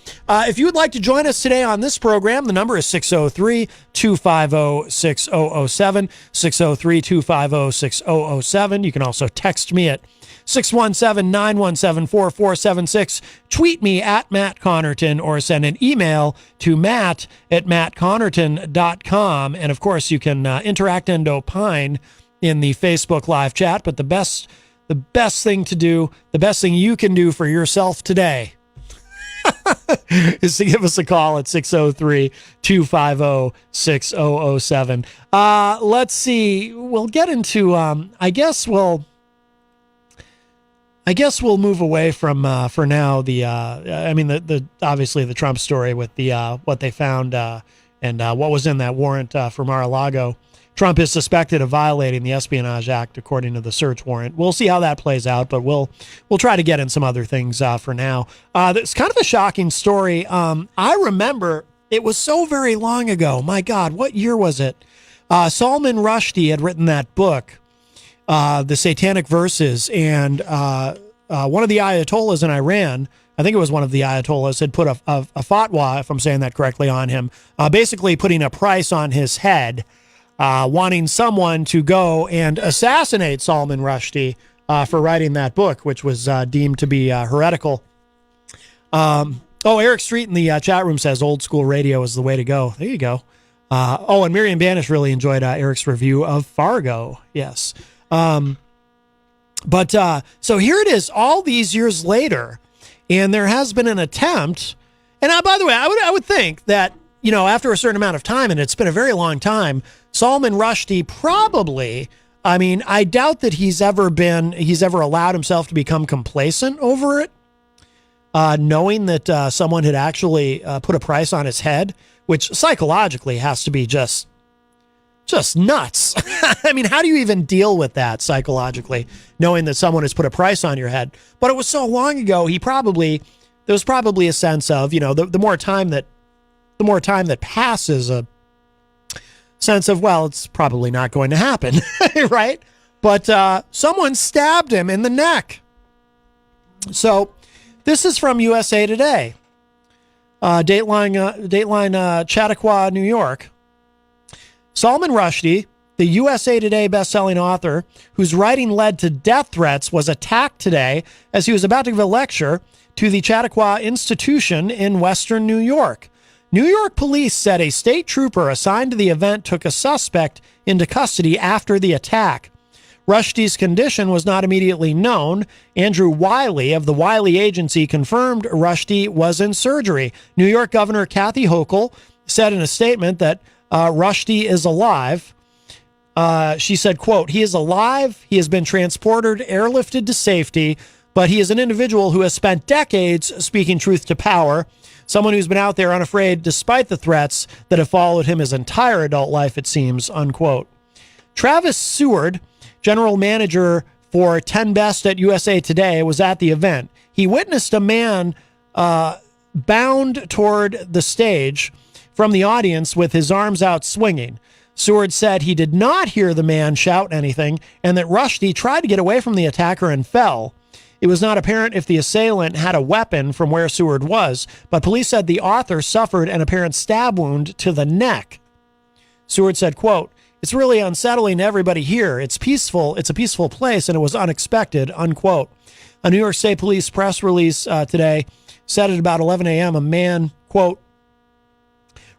If you would like to join us today on this program, the number is 603-250-6007, 603-250-6007. You can also text me at 617-917-4476. Tweet me at Matt Connerton or send an email to matt@mattconnerton.com. And of course, you can interact and opine in the Facebook live chat. But the best thing to do, the best thing you can do for yourself today is to give us a call at 603-250-6007. Let's see. We'll get into, I guess we'll move away from, for now, the obviously the Trump story with the, what they found, and what was in that warrant, for Mar-a-Lago. Trump is suspected of violating the Espionage Act, according to the search warrant. We'll see how that plays out, but we'll try to get in some other things for now. It's kind of a shocking story. I remember it was so very long ago. My God, what year was it? Salman Rushdie had written that book, The Satanic Verses, and one of the Ayatollahs in Iran, I think it was one of the Ayatollahs, had put a fatwa, if I'm saying that correctly, on him, basically putting a price on his head, wanting someone to go and assassinate Salman Rushdie for writing that book, which was deemed to be heretical. Eric Street in the chat room says old school radio is the way to go. There you go. And Miriam Banish really enjoyed Eric's review of Fargo. Yes. So here it is all these years later, and there has been an attempt. And by the way, I would think that, after a certain amount of time, and it's been a very long time, Salman Rushdie probably, I doubt that he's ever allowed himself to become complacent over it, knowing that someone had actually put a price on his head, which psychologically has to be just nuts. How do you even deal with that psychologically, knowing that someone has put a price on your head? But it was so long ago, there was probably a sense of, the more time that passes, a sense of, well, it's probably not going to happen, right? But someone stabbed him in the neck. So this is from USA Today. Dateline Chautauqua, New York. Salman Rushdie, the USA Today bestselling author whose writing led to death threats, was attacked today as he was about to give a lecture to the Chautauqua Institution in Western New York. New York police said a state trooper assigned to the event took a suspect into custody after the attack. Rushdie's condition was not immediately known. Andrew Wiley of the Wiley Agency confirmed Rushdie was in surgery. New York Governor Kathy Hochul said in a statement that Rushdie is alive. She said, quote, "He is alive. He has been transported, airlifted to safety, but he is an individual who has spent decades speaking truth to power. Someone who's been out there unafraid despite the threats that have followed him his entire adult life, it seems," unquote. Travis Seward, general manager for 10 Best at USA Today, was at the event. He witnessed a man bound toward the stage from the audience with his arms out swinging. Seward said he did not hear the man shout anything and that Rushdie tried to get away from the attacker and fell. It was not apparent if the assailant had a weapon from where Seward was, but police said the author suffered an apparent stab wound to the neck. Seward said, quote, "It's really unsettling to everybody here. It's peaceful. It's a peaceful place, and it was unexpected," unquote. A New York State Police press release today said at about 11 a.m. a man, quote,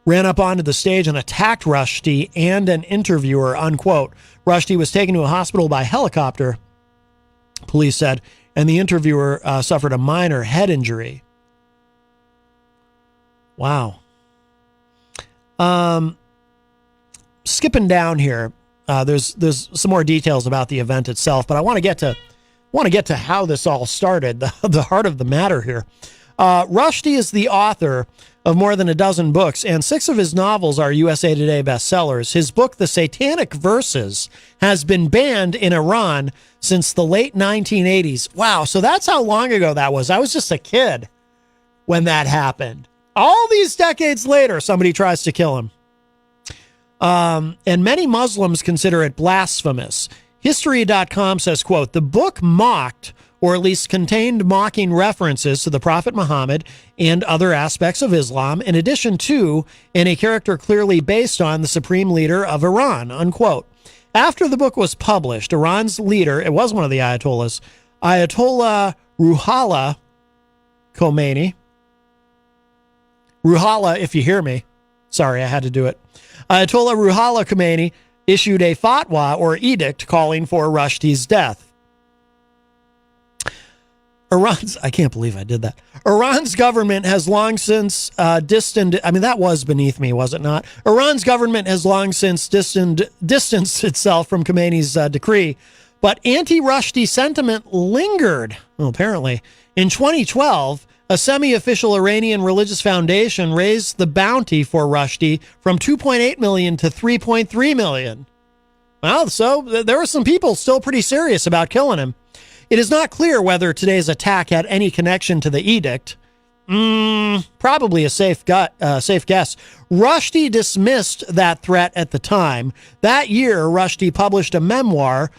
"ran up onto the stage and attacked Rushdie and an interviewer," unquote. Rushdie was taken to a hospital by helicopter, police said, and the interviewer suffered a minor head injury. Wow. Skipping down here, there's some more details about the event itself, but I want to get to how this all started, the heart of the matter here. Rushdie is the author of more than a dozen books, and 6 of his novels are USA Today bestsellers. His book, The Satanic Verses, has been banned in Iran since the late 1980s. Wow, so that's how long ago that was. I was just a kid when that happened. All these decades later, somebody tries to kill him. And many Muslims consider it blasphemous. History.com says, quote, "The book mocked, or at least contained mocking references to the Prophet Muhammad and other aspects of Islam, in addition to, and a character clearly based on, the supreme leader of Iran," unquote. After the book was published, Iran's leader, it was one of the Ayatollahs, Ayatollah Ruhollah Khomeini. Ruhollah, if you hear me. Sorry, I had to do it. Ayatollah Ruhollah Khomeini issued a fatwa, or edict, calling for Rushdie's death. I can't believe I did that. Iran's government has long since that was beneath me, was it not? Iran's government has long since distanced itself from Khomeini's decree, but anti-Rushdie sentiment lingered, well, apparently. In 2012, a semi-official Iranian religious foundation raised the bounty for Rushdie from $2.8 million to $3.3 million. Well, so there were some people still pretty serious about killing him. It is not clear whether today's attack had any connection to the edict. Probably a safe guess. Rushdie dismissed that threat at the time. That year, Rushdie published a memoir,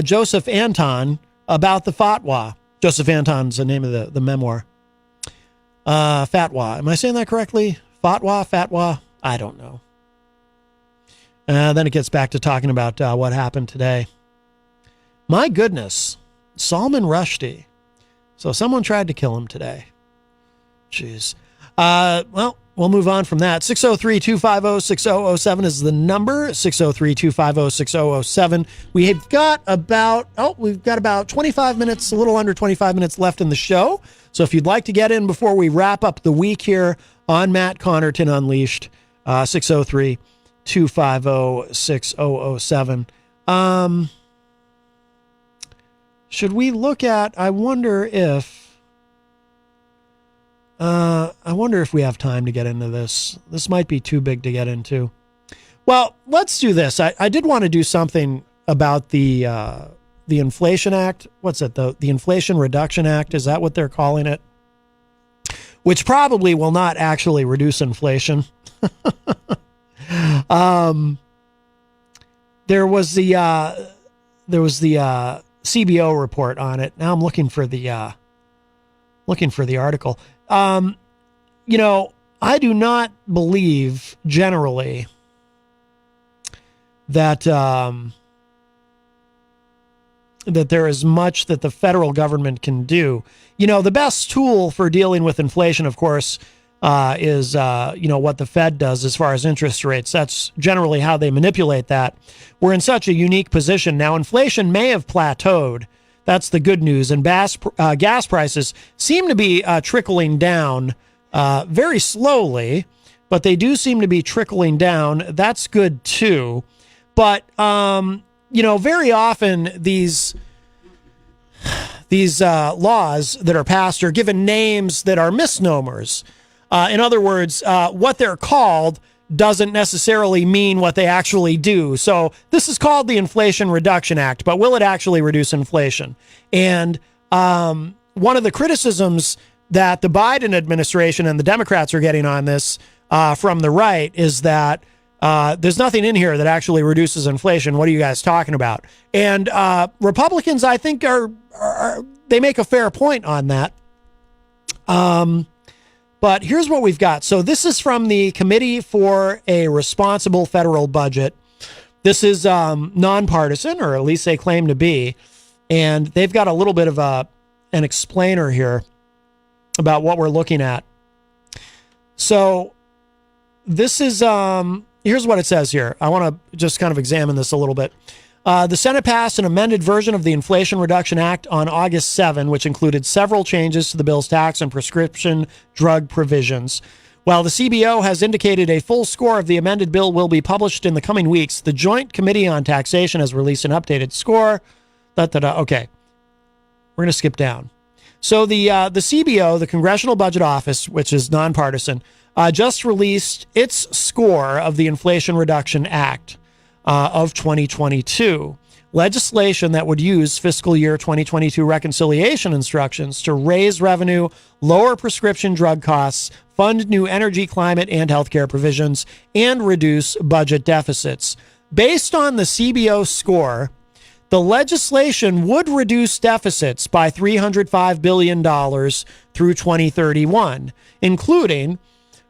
Joseph Anton, about the fatwa. Joseph Anton's the name of the memoir. Fatwa. Am I saying that correctly? Fatwa? I don't know. Then it gets back to talking about what happened today. My goodness. Salman Rushdie. So someone tried to kill him today. Jeez. Well, we'll move on from that. 603-250-6007 is the number. 603-250-6007. We've got about 25 minutes, a little under 25 minutes left in the show. So if you'd like to get in before we wrap up the week here on Matt Connerton Unleashed, 603-250-6007. Should we look at, I wonder if we have time to get into this. This might be too big to get into. Well, let's do this. I did want to do something about the Inflation Act. What's it, the Inflation Reduction Act? Is that what they're calling it? Which probably will not actually reduce inflation. There was the CBO report on it. Now I'm looking for the article. I do not believe generally that that there is much that the federal government can do. The best tool for dealing with inflation, of course, is what the Fed does as far as interest rates. That's generally how they manipulate that. We're in such a unique position now. Inflation may have plateaued. That's the good news. And gas prices seem to be trickling down very slowly, but they do seem to be trickling down. That's good too. But, very often these laws that are passed are given names that are misnomers. In other words, what they're called doesn't necessarily mean what they actually do. So this is called the Inflation Reduction Act, but will it actually reduce inflation? And one of the criticisms that the Biden administration and the Democrats are getting on this from the right is that there's nothing in here that actually reduces inflation. What are you guys talking about? And Republicans, I think, they make a fair point on that. But here's what we've got. So this is from the Committee for a Responsible Federal Budget. This is nonpartisan, or at least they claim to be. And they've got a little bit of an explainer here about what we're looking at. So this is, here's what it says here. I want to just kind of examine this a little bit. The Senate passed an amended version of the Inflation Reduction Act on August 7, which included several changes to the bill's tax and prescription drug provisions. While the CBO has indicated a full score of the amended bill will be published in the coming weeks, the Joint Committee on Taxation has released an updated score. Okay, we're going to skip down. So the CBO, the Congressional Budget Office, which is nonpartisan, just released its score of the Inflation Reduction Act of 2022. Legislation that would use fiscal year 2022 reconciliation instructions to raise revenue, lower prescription drug costs, fund new energy, climate, and healthcare provisions, and reduce budget deficits. Based on the CBO score, the legislation would reduce deficits by $305 billion through 2031, including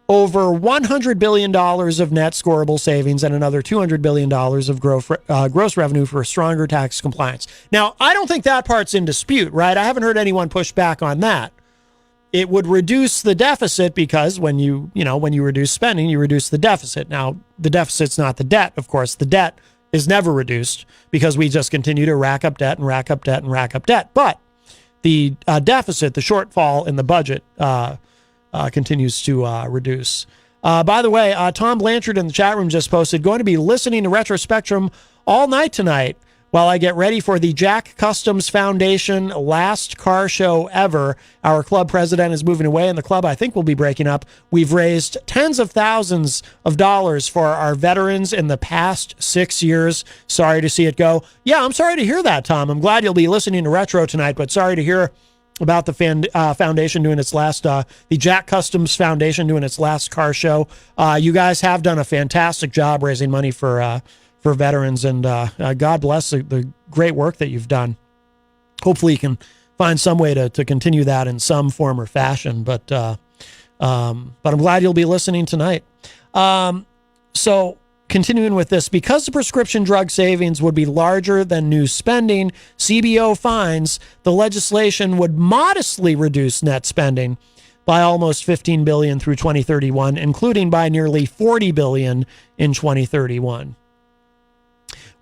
over $100 billion of net scorable savings and another $200 billion of gross revenue for stronger tax compliance. Now, I don't think that part's in dispute, right? I haven't heard anyone push back on that. It would reduce the deficit because when you reduce spending, you reduce the deficit. Now, the deficit's not the debt, of course. The debt is never reduced because we just continue to rack up debt and rack up debt and rack up debt. But the deficit, the shortfall in the budget, continues to reduce. By the way, Tom Blanchard in the chat room just posted, going to be listening to Retro Spectrum all night tonight while I get ready for the Jack Customs Foundation last car show ever. Our club president is moving away, and the club, I think, will be breaking up. We've raised tens of thousands of dollars for our veterans in the past 6 years. Sorry to see it go. Yeah, I'm sorry to hear that, Tom. I'm glad you'll be listening to Retro tonight, but sorry to hear about the foundation doing its last, the Jack Customs Foundation doing its last car show. You guys have done a fantastic job raising money for veterans, and God bless the great work that you've done. Hopefully you can find some way to continue that in some form or fashion, but I'm glad you'll be listening tonight. So continuing with this, because the prescription drug savings would be larger than new spending, CBO finds the legislation would modestly reduce net spending by almost $15 billion through 2031, including by nearly $40 billion in 2031.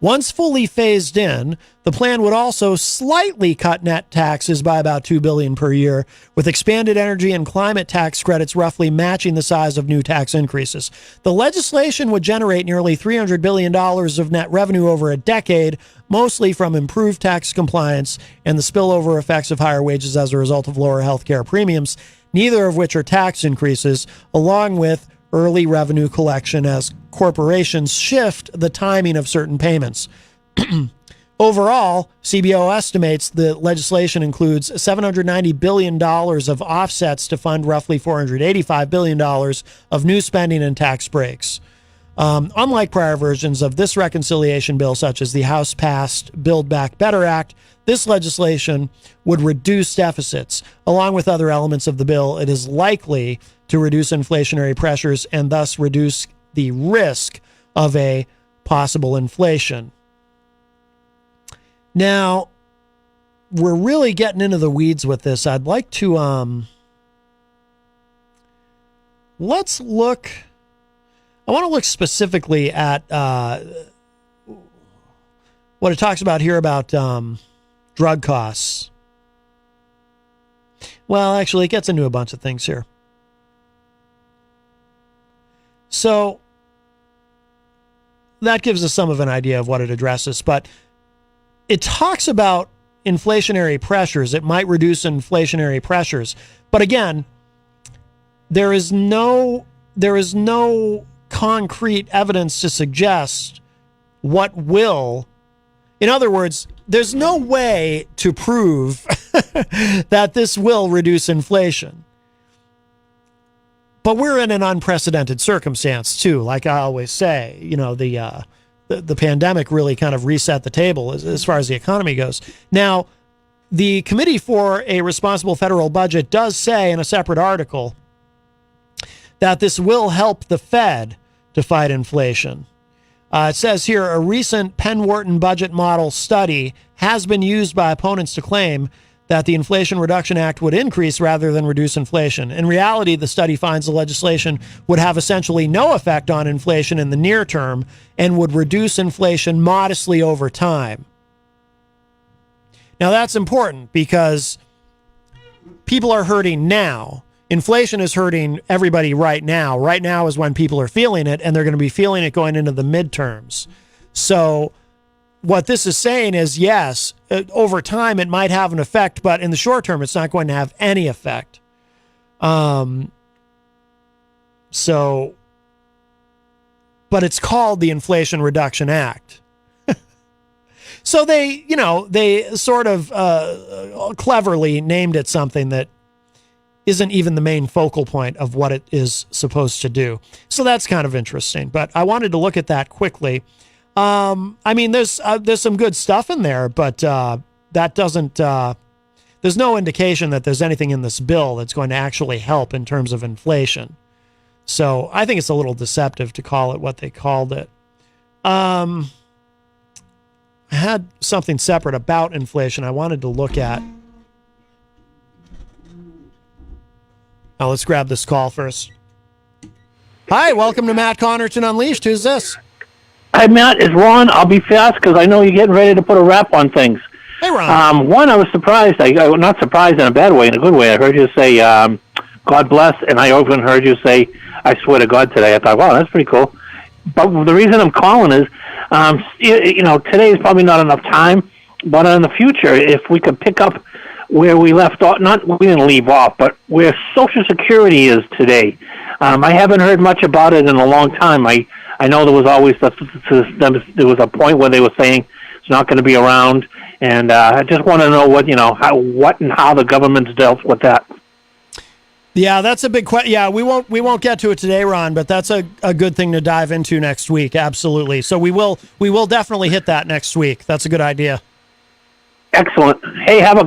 Once fully phased in, the plan would also slightly cut net taxes by about $2 billion per year, with expanded energy and climate tax credits roughly matching the size of new tax increases. The legislation would generate nearly $300 billion of net revenue over a decade, mostly from improved tax compliance and the spillover effects of higher wages as a result of lower healthcare premiums, neither of which are tax increases, along with early revenue collection as corporations shift the timing of certain payments. Overall, CBO estimates the legislation includes $790 billion of offsets to fund roughly $485 billion of new spending and tax breaks. Unlike prior versions of this reconciliation bill, such as the House-passed Build Back Better Act, this legislation would reduce deficits. Along with other elements of the bill, it is likely to reduce inflationary pressures and thus reduce the risk of a possible inflation. Now, we're really getting into the weeds with this. I'd like to, let's look, I want to look specifically at what it talks about here about drug costs. Well, actually, it gets into a bunch of things here. So that gives us some of an idea of what it addresses. But it talks about inflationary pressures. It might reduce inflationary pressures. But again, there is no concrete evidence to suggest what will. In other words, there's no way to prove that this will reduce inflation. But we're in an unprecedented circumstance too. Like I always say, the pandemic really kind of reset the table as far as the economy goes. Now, the Committee for a Responsible Federal Budget does say in a separate article that this will help the Fed to fight inflation. It says here, a recent Penn Wharton budget model study has been used by opponents to claim that the Inflation Reduction Act would increase rather than reduce inflation. In reality, the study finds the legislation would have essentially no effect on inflation in the near term and would reduce inflation modestly over time. Now, that's important because people are hurting now. Inflation is hurting everybody right now. Right now is when people are feeling it, and they're going to be feeling it going into the midterms. So what this is saying is, yes, over time it might have an effect, but in the short term, it's not going to have any effect. But it's called the Inflation Reduction Act. So they sort of cleverly named it something that isn't even the main focal point of what it is supposed to do. So that's kind of interesting. But I wanted to look at that quickly. There's some good stuff in there, but that doesn't. There's no indication that there's anything in this bill that's going to actually help in terms of inflation. So I think it's a little deceptive to call it what they called it. I had something separate about inflation I wanted to look at. Now let's grab this call first. Hi, welcome to Matt Connerton Unleashed. Who's this? Hi, Matt. It's Ron. I'll be fast because I know you're getting ready to put a wrap on things. Hey, Ron. One, I was surprised. I not surprised in a bad way, in a good way. I heard you say, God bless, and I even heard you say, I swear to God today. I thought, wow, that's pretty cool. But the reason I'm calling is, today is probably not enough time, but in the future, if we could pick up where we left off, we didn't leave off, but where Social Security is today. I haven't heard much about it in a long time. I know there was always there was a point where they were saying it's not going to be around, and I just want to know what and how the government's dealt with that. Yeah, that's a big question. Yeah, we won't get to it today, Ron, but that's a good thing to dive into next week. Absolutely. So we will definitely hit that next week. That's a good idea. Excellent. Hey, have a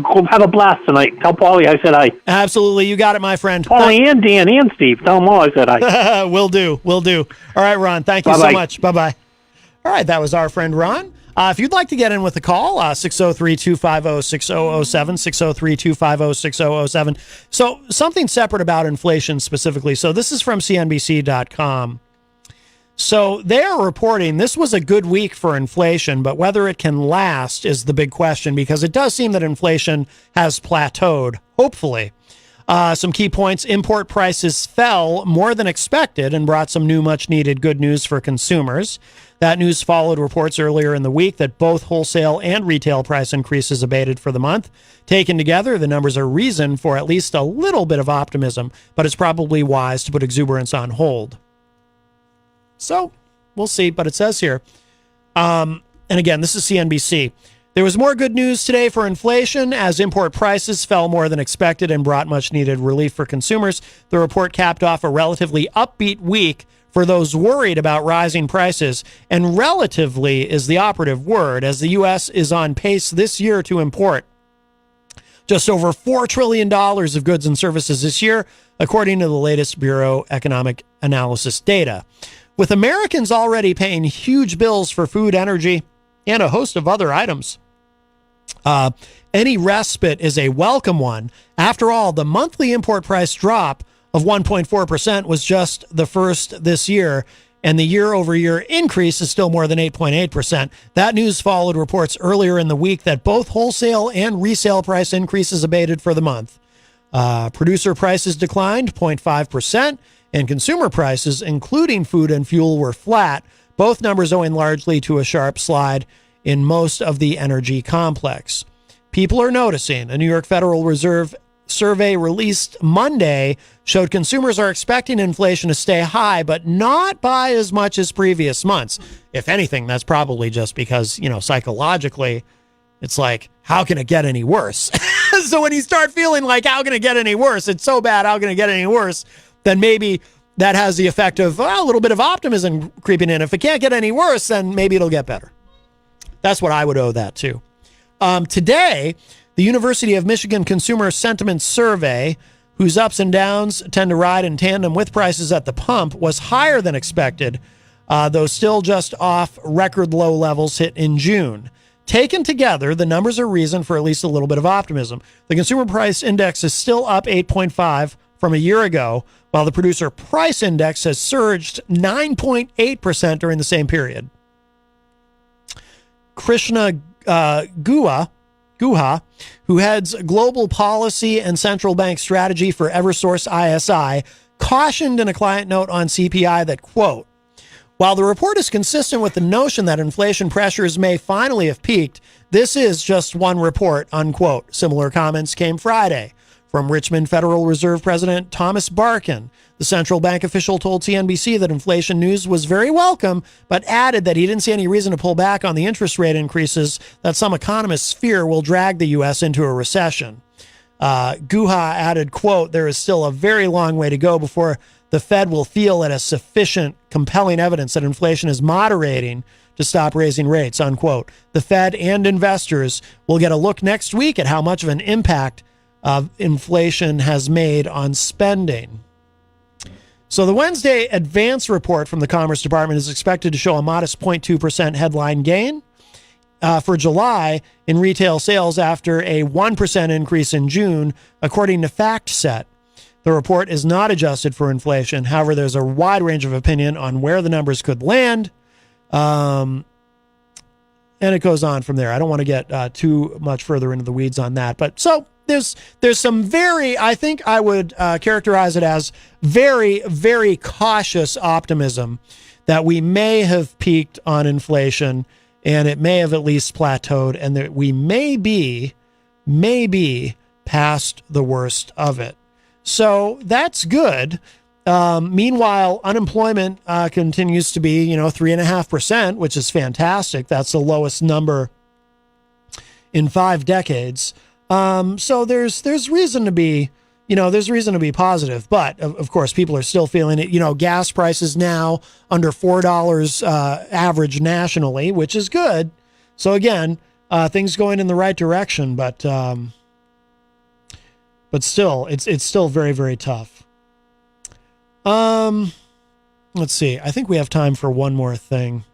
blast tonight. Tell Paulie I said hi. Absolutely. You got it, my friend. Paulie and Dan and Steve. Tell them all I said hi. Will do. All right, Ron. Thank you so much. Bye-bye. All right, that was our friend Ron. If you'd like to get in with a call, 603-250-6007, 603-250-6007. So something separate about inflation specifically. So this is from CNBC.com. So they're reporting this was a good week for inflation, but whether it can last is the big question because it does seem that inflation has plateaued, hopefully. Some key points. Import prices fell more than expected and brought some new, much-needed good news for consumers. That news followed reports earlier in the week that both wholesale and retail price increases abated for the month. Taken together, the numbers are reason for at least a little bit of optimism, but it's probably wise to put exuberance on hold. So we'll see, but it says here, and again, this is CNBC. There was more good news today for inflation as import prices fell more than expected and brought much needed relief for consumers. The report capped off a relatively upbeat week for those worried about rising prices, and relatively is the operative word, as the U.S. is on pace this year to import just over $4 trillion of goods and services this year, according to the latest Bureau Economic Analysis data. With Americans already paying huge bills for food, energy, and a host of other items, any respite is a welcome one. After all, the monthly import price drop of 1.4% was just the first this year, and the year-over-year increase is still more than 8.8%. That news followed reports earlier in the week that both wholesale and resale price increases abated for the month. Producer prices declined 0.5%, and consumer prices, including food and fuel, were flat, both numbers owing largely to a sharp slide in most of the energy complex. People are noticing. A New York Federal Reserve survey released Monday showed consumers are expecting inflation to stay high, but not by as much as previous months. If anything, that's probably just because, psychologically, it's like, how can it get any worse? So when you start feeling like, how can it get any worse? It's so bad, how can it get any worse? Then maybe that has the effect of a little bit of optimism creeping in. If it can't get any worse, then maybe it'll get better. That's what I would owe that to. Today, the University of Michigan Consumer Sentiment Survey, whose ups and downs tend to ride in tandem with prices at the pump, was higher than expected, though still just off record low levels hit in June. Taken together, the numbers are reason for at least a little bit of optimism. The Consumer Price Index is still up 8.5 from a year ago, while the Producer Price Index has surged 9.8% during the same period. Krishna Guha, who heads global policy and central bank strategy for Eversource ISI, cautioned in a client note on CPI that, quote, while the report is consistent with the notion that inflation pressures may finally have peaked, this is just one report, unquote. Similar comments came Friday from Richmond Federal Reserve President Thomas Barkin. The central bank official told CNBC that inflation news was very welcome, but added that he didn't see any reason to pull back on the interest rate increases that some economists fear will drag the U.S. into a recession. Guha added, quote, there is still a very long way to go before the Fed will feel it as sufficient, compelling evidence that inflation is moderating to stop raising rates, unquote. The Fed and investors will get a look next week at how much of an impact inflation has made on spending. So the Wednesday advance report from the Commerce Department is expected to show a modest 0.2% headline gain for July in retail sales after a 1% increase in June, according to FactSet. The report is not adjusted for inflation. However, there's a wide range of opinion on where the numbers could land. And it goes on from there. I don't want to get too much further into the weeds on that. But so there's some I think I would characterize it as very, very cautious optimism that we may have peaked on inflation and it may have at least plateaued and that we may be past the worst of it. So that's good. Meanwhile, unemployment continues to be, 3.5%, which is fantastic. That's the lowest number in 5 decades. So there's reason to be, positive. But of course, people are still feeling it. Gas prices now under $4 average nationally, which is good. So again, things going in the right direction, but still, it's still very, very tough. Let's see. I think we have time for one more thing.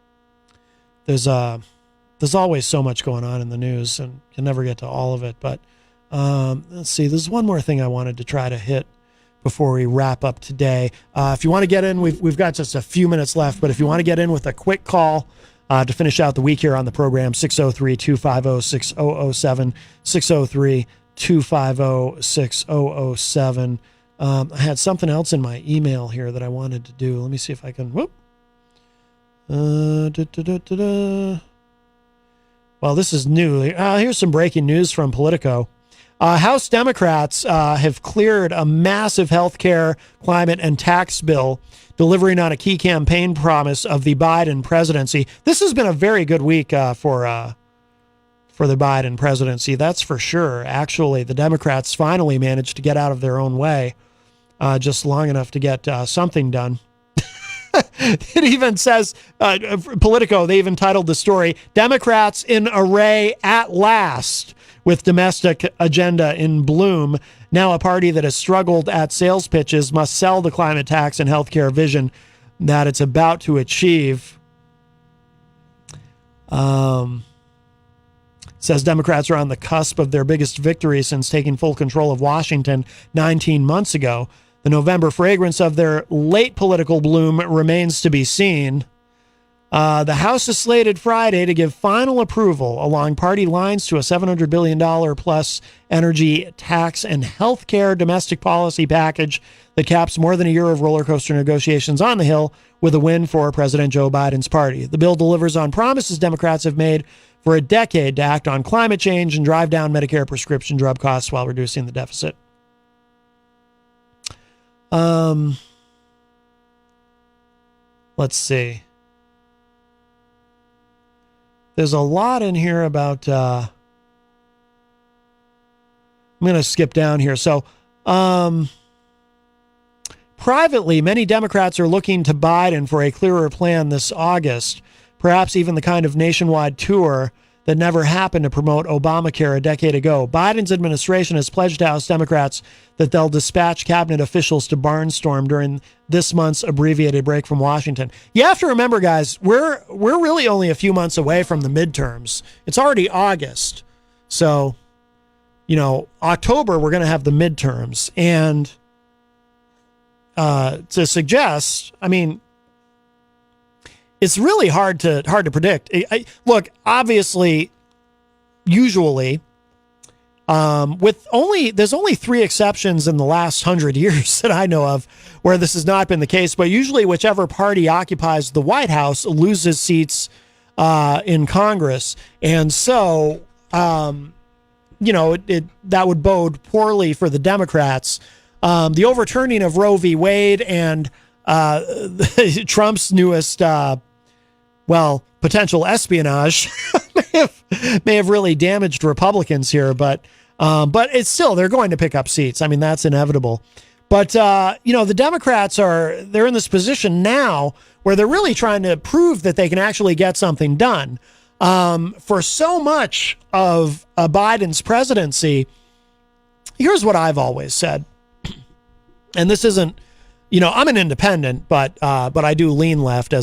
There's always so much going on in the news and can never get to all of it. But let's see. There's one more thing I wanted to try to hit before we wrap up today. If you want to get in, we've got just a few minutes left. But if you want to get in with a quick call to finish out the week here on the program, 603-250-6007, 603-250-6007. I had something else in my email here that I wanted to do. Let me see if I can. Well, this is new. Here's some breaking news from Politico. House Democrats have cleared a massive healthcare, climate, and tax bill, delivering on a key campaign promise of the Biden presidency. This has been a very good week for the Biden presidency, that's for sure. Actually, the Democrats finally managed to get out of their own way just long enough to get something done. It even says, Politico, they even titled the story, Democrats in Array at Last, with domestic agenda in bloom. Now a party that has struggled at sales pitches must sell the climate tax and healthcare vision that it's about to achieve. Says Democrats are on the cusp of their biggest victory since taking full control of Washington 19 months ago. The November fragrance of their late political bloom remains to be seen. The House is slated Friday to give final approval along party lines to a $700 billion plus energy tax and healthcare domestic policy package that caps more than a year of roller coaster negotiations on the Hill with a win for President Joe Biden's party. The bill delivers on promises Democrats have made for a decade to act on climate change and drive down Medicare prescription drug costs while reducing the deficit. Let's see. There's a lot in here about, I'm going to skip down here. So, privately, many Democrats are looking to Biden for a clearer plan this August, perhaps even the kind of nationwide tour that never happened to promote Obamacare a decade ago. Biden's administration has pledged to House Democrats that they'll dispatch cabinet officials to barnstorm during this month's abbreviated break from Washington. You have to remember, guys, we're really only a few months away from the midterms. It's already August. So, October, we're going to have the midterms. And to suggest, it's really hard to predict. Look, obviously, usually, there's only 3 exceptions in the last 100 years that I know of where this has not been the case. But usually, whichever party occupies the White House loses seats in Congress, and so that would bode poorly for the Democrats. The overturning of Roe v. Wade and Trump's newest potential espionage may have really damaged Republicans here, but it's still, they're going to pick up seats. That's inevitable. But, the Democrats they're in this position now where they're really trying to prove that they can actually get something done. For so much of Biden's presidency, here's what I've always said. And this isn't, I'm an independent, but I do lean left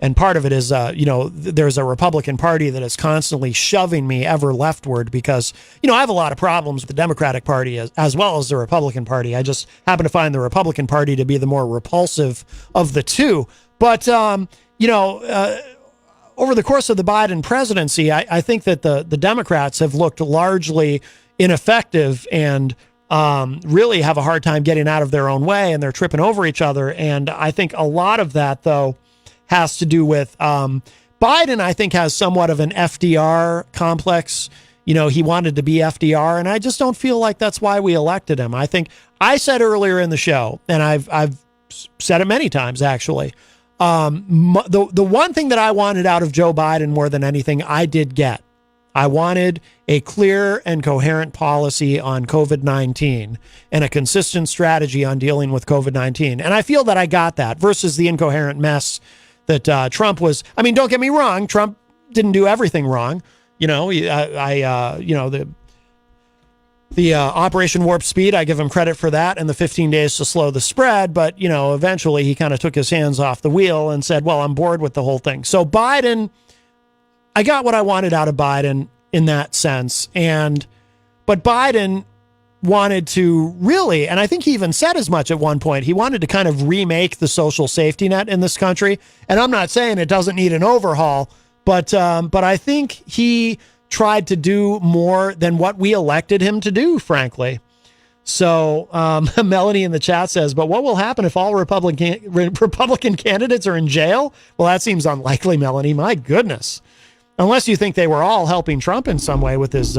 and part of it is, there's a Republican Party that is constantly shoving me ever leftward because, I have a lot of problems with the Democratic Party as well as the Republican Party. I just happen to find the Republican Party to be the more repulsive of the two. But, over the course of the Biden presidency, I think that the Democrats have looked largely ineffective and really have a hard time getting out of their own way, and they're tripping over each other. And I think a lot of that, though, has to do with Biden, I think, has somewhat of an FDR complex. He wanted to be FDR, and I just don't feel like that's why we elected him. I think I said earlier in the show, and I've said it many times, actually, the one thing that I wanted out of Joe Biden more than anything, I did get. I wanted a clear and coherent policy on COVID-19 and a consistent strategy on dealing with COVID-19. And I feel that I got that versus the incoherent mess that Trump was. Don't get me wrong. Trump didn't do everything wrong. The Operation Warp Speed, I give him credit for that, and the 15 days to slow the spread. But, eventually he kind of took his hands off the wheel and said, well, I'm bored with the whole thing. So Biden, I got what I wanted out of Biden in that sense. But Biden wanted to really, and I think he even said as much at one point, he wanted to kind of remake the social safety net in this country. And I'm not saying it doesn't need an overhaul, but I think he tried to do more than what we elected him to do, frankly. So Melanie in the chat says, but what will happen if all Republican candidates are in jail? Well, that seems unlikely, Melanie. My goodness. Unless you think they were all helping Trump in some way with his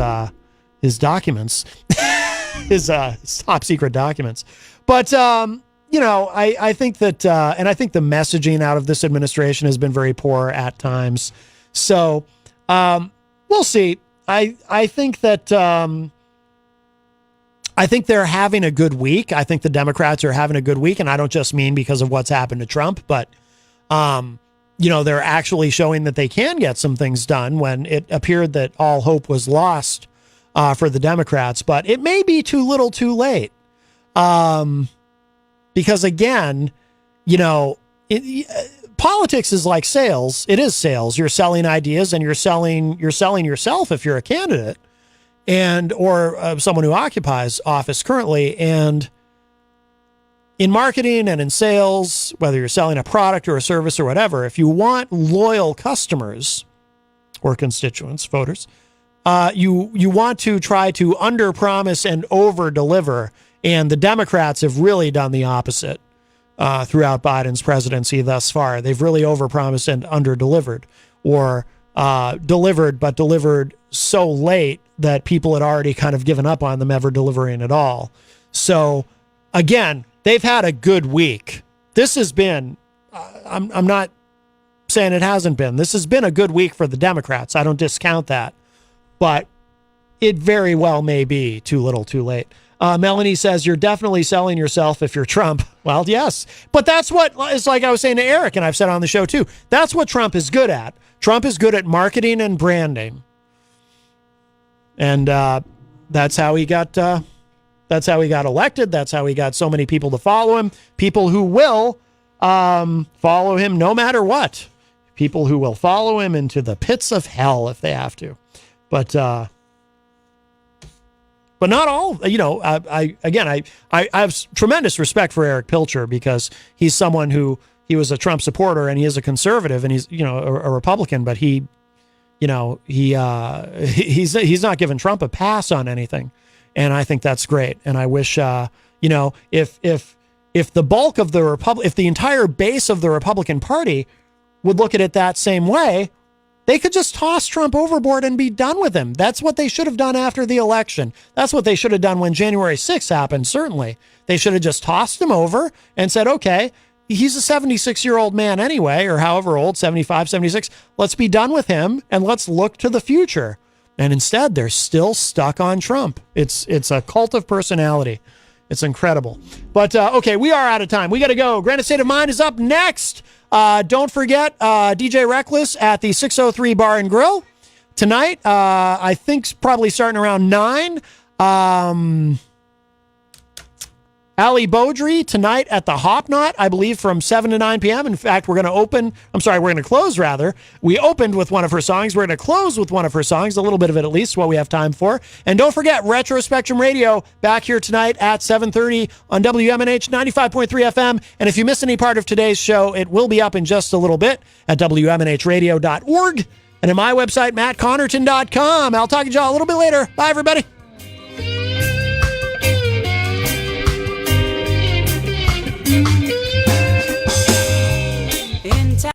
documents, his top secret documents. But, I think that, and I think the messaging out of this administration has been very poor at times. So we'll see. I think that, I think they're having a good week. I think the Democrats are having a good week. And I don't just mean because of what's happened to Trump, but, they're actually showing that they can get some things done when it appeared that all hope was lost for the Democrats. But it may be too little too late. Because again, politics is like sales. It is sales. You're selling ideas and you're selling yourself if you're a candidate or someone who occupies office currently. And in marketing and in sales, whether you're selling a product or a service or whatever, if you want loyal customers or constituents, voters, you want to try to under-promise and over-deliver. And the Democrats have really done the opposite throughout Biden's presidency thus far. They've really over-promised and under-delivered, or delivered, but delivered so late that people had already kind of given up on them ever delivering at all. So, again, they've had a good week. This has been, I'm not saying it hasn't been. This has been a good week for the Democrats. I don't discount that. But it very well may be too little too late. Melanie says, you're definitely selling yourself if you're Trump. Well, yes. But that's what, it's like I was saying to Eric, and I've said on the show too, that's what Trump is good at. Trump is good at marketing and branding. And that's how he got elected. That's how he got so many people to follow him. People who will follow him no matter what. People who will follow him into the pits of hell if they have to. But not all, I have tremendous respect for Eric Pilcher, because he's someone who, he was a Trump supporter and he is a conservative and he's, a Republican, but he's not giving Trump a pass on anything. And I think that's great. And I wish, if the bulk of if the entire base of the Republican Party would look at it that same way, they could just toss Trump overboard and be done with him. That's what they should have done after the election. That's what they should have done when January 6th happened, certainly. They should have just tossed him over and said, okay, he's a 76-year-old man anyway, or however old, 75, 76. Let's be done with him and let's look to the future. And instead, they're still stuck on Trump. It's a cult of personality. It's incredible. But, okay, we are out of time. We got to go. Granite State of Mind is up next. Don't forget DJ Reckless at the 603 Bar and Grill tonight. I think probably starting around 9. Ali Beaudry tonight at the Hop Knot, I believe from 7 to 9 p.m. In fact, we're going to close rather. We opened with one of her songs. We're going to close with one of her songs, a little bit of it at least, what we have time for. And don't forget, Retro Spectrum Radio back here tonight at 7:30 on WMNH 95.3 FM. And if you miss any part of today's show, it will be up in just a little bit at WMNHradio.org and at my website, mattconnerton.com. I'll talk to y'all a little bit later. Bye, everybody.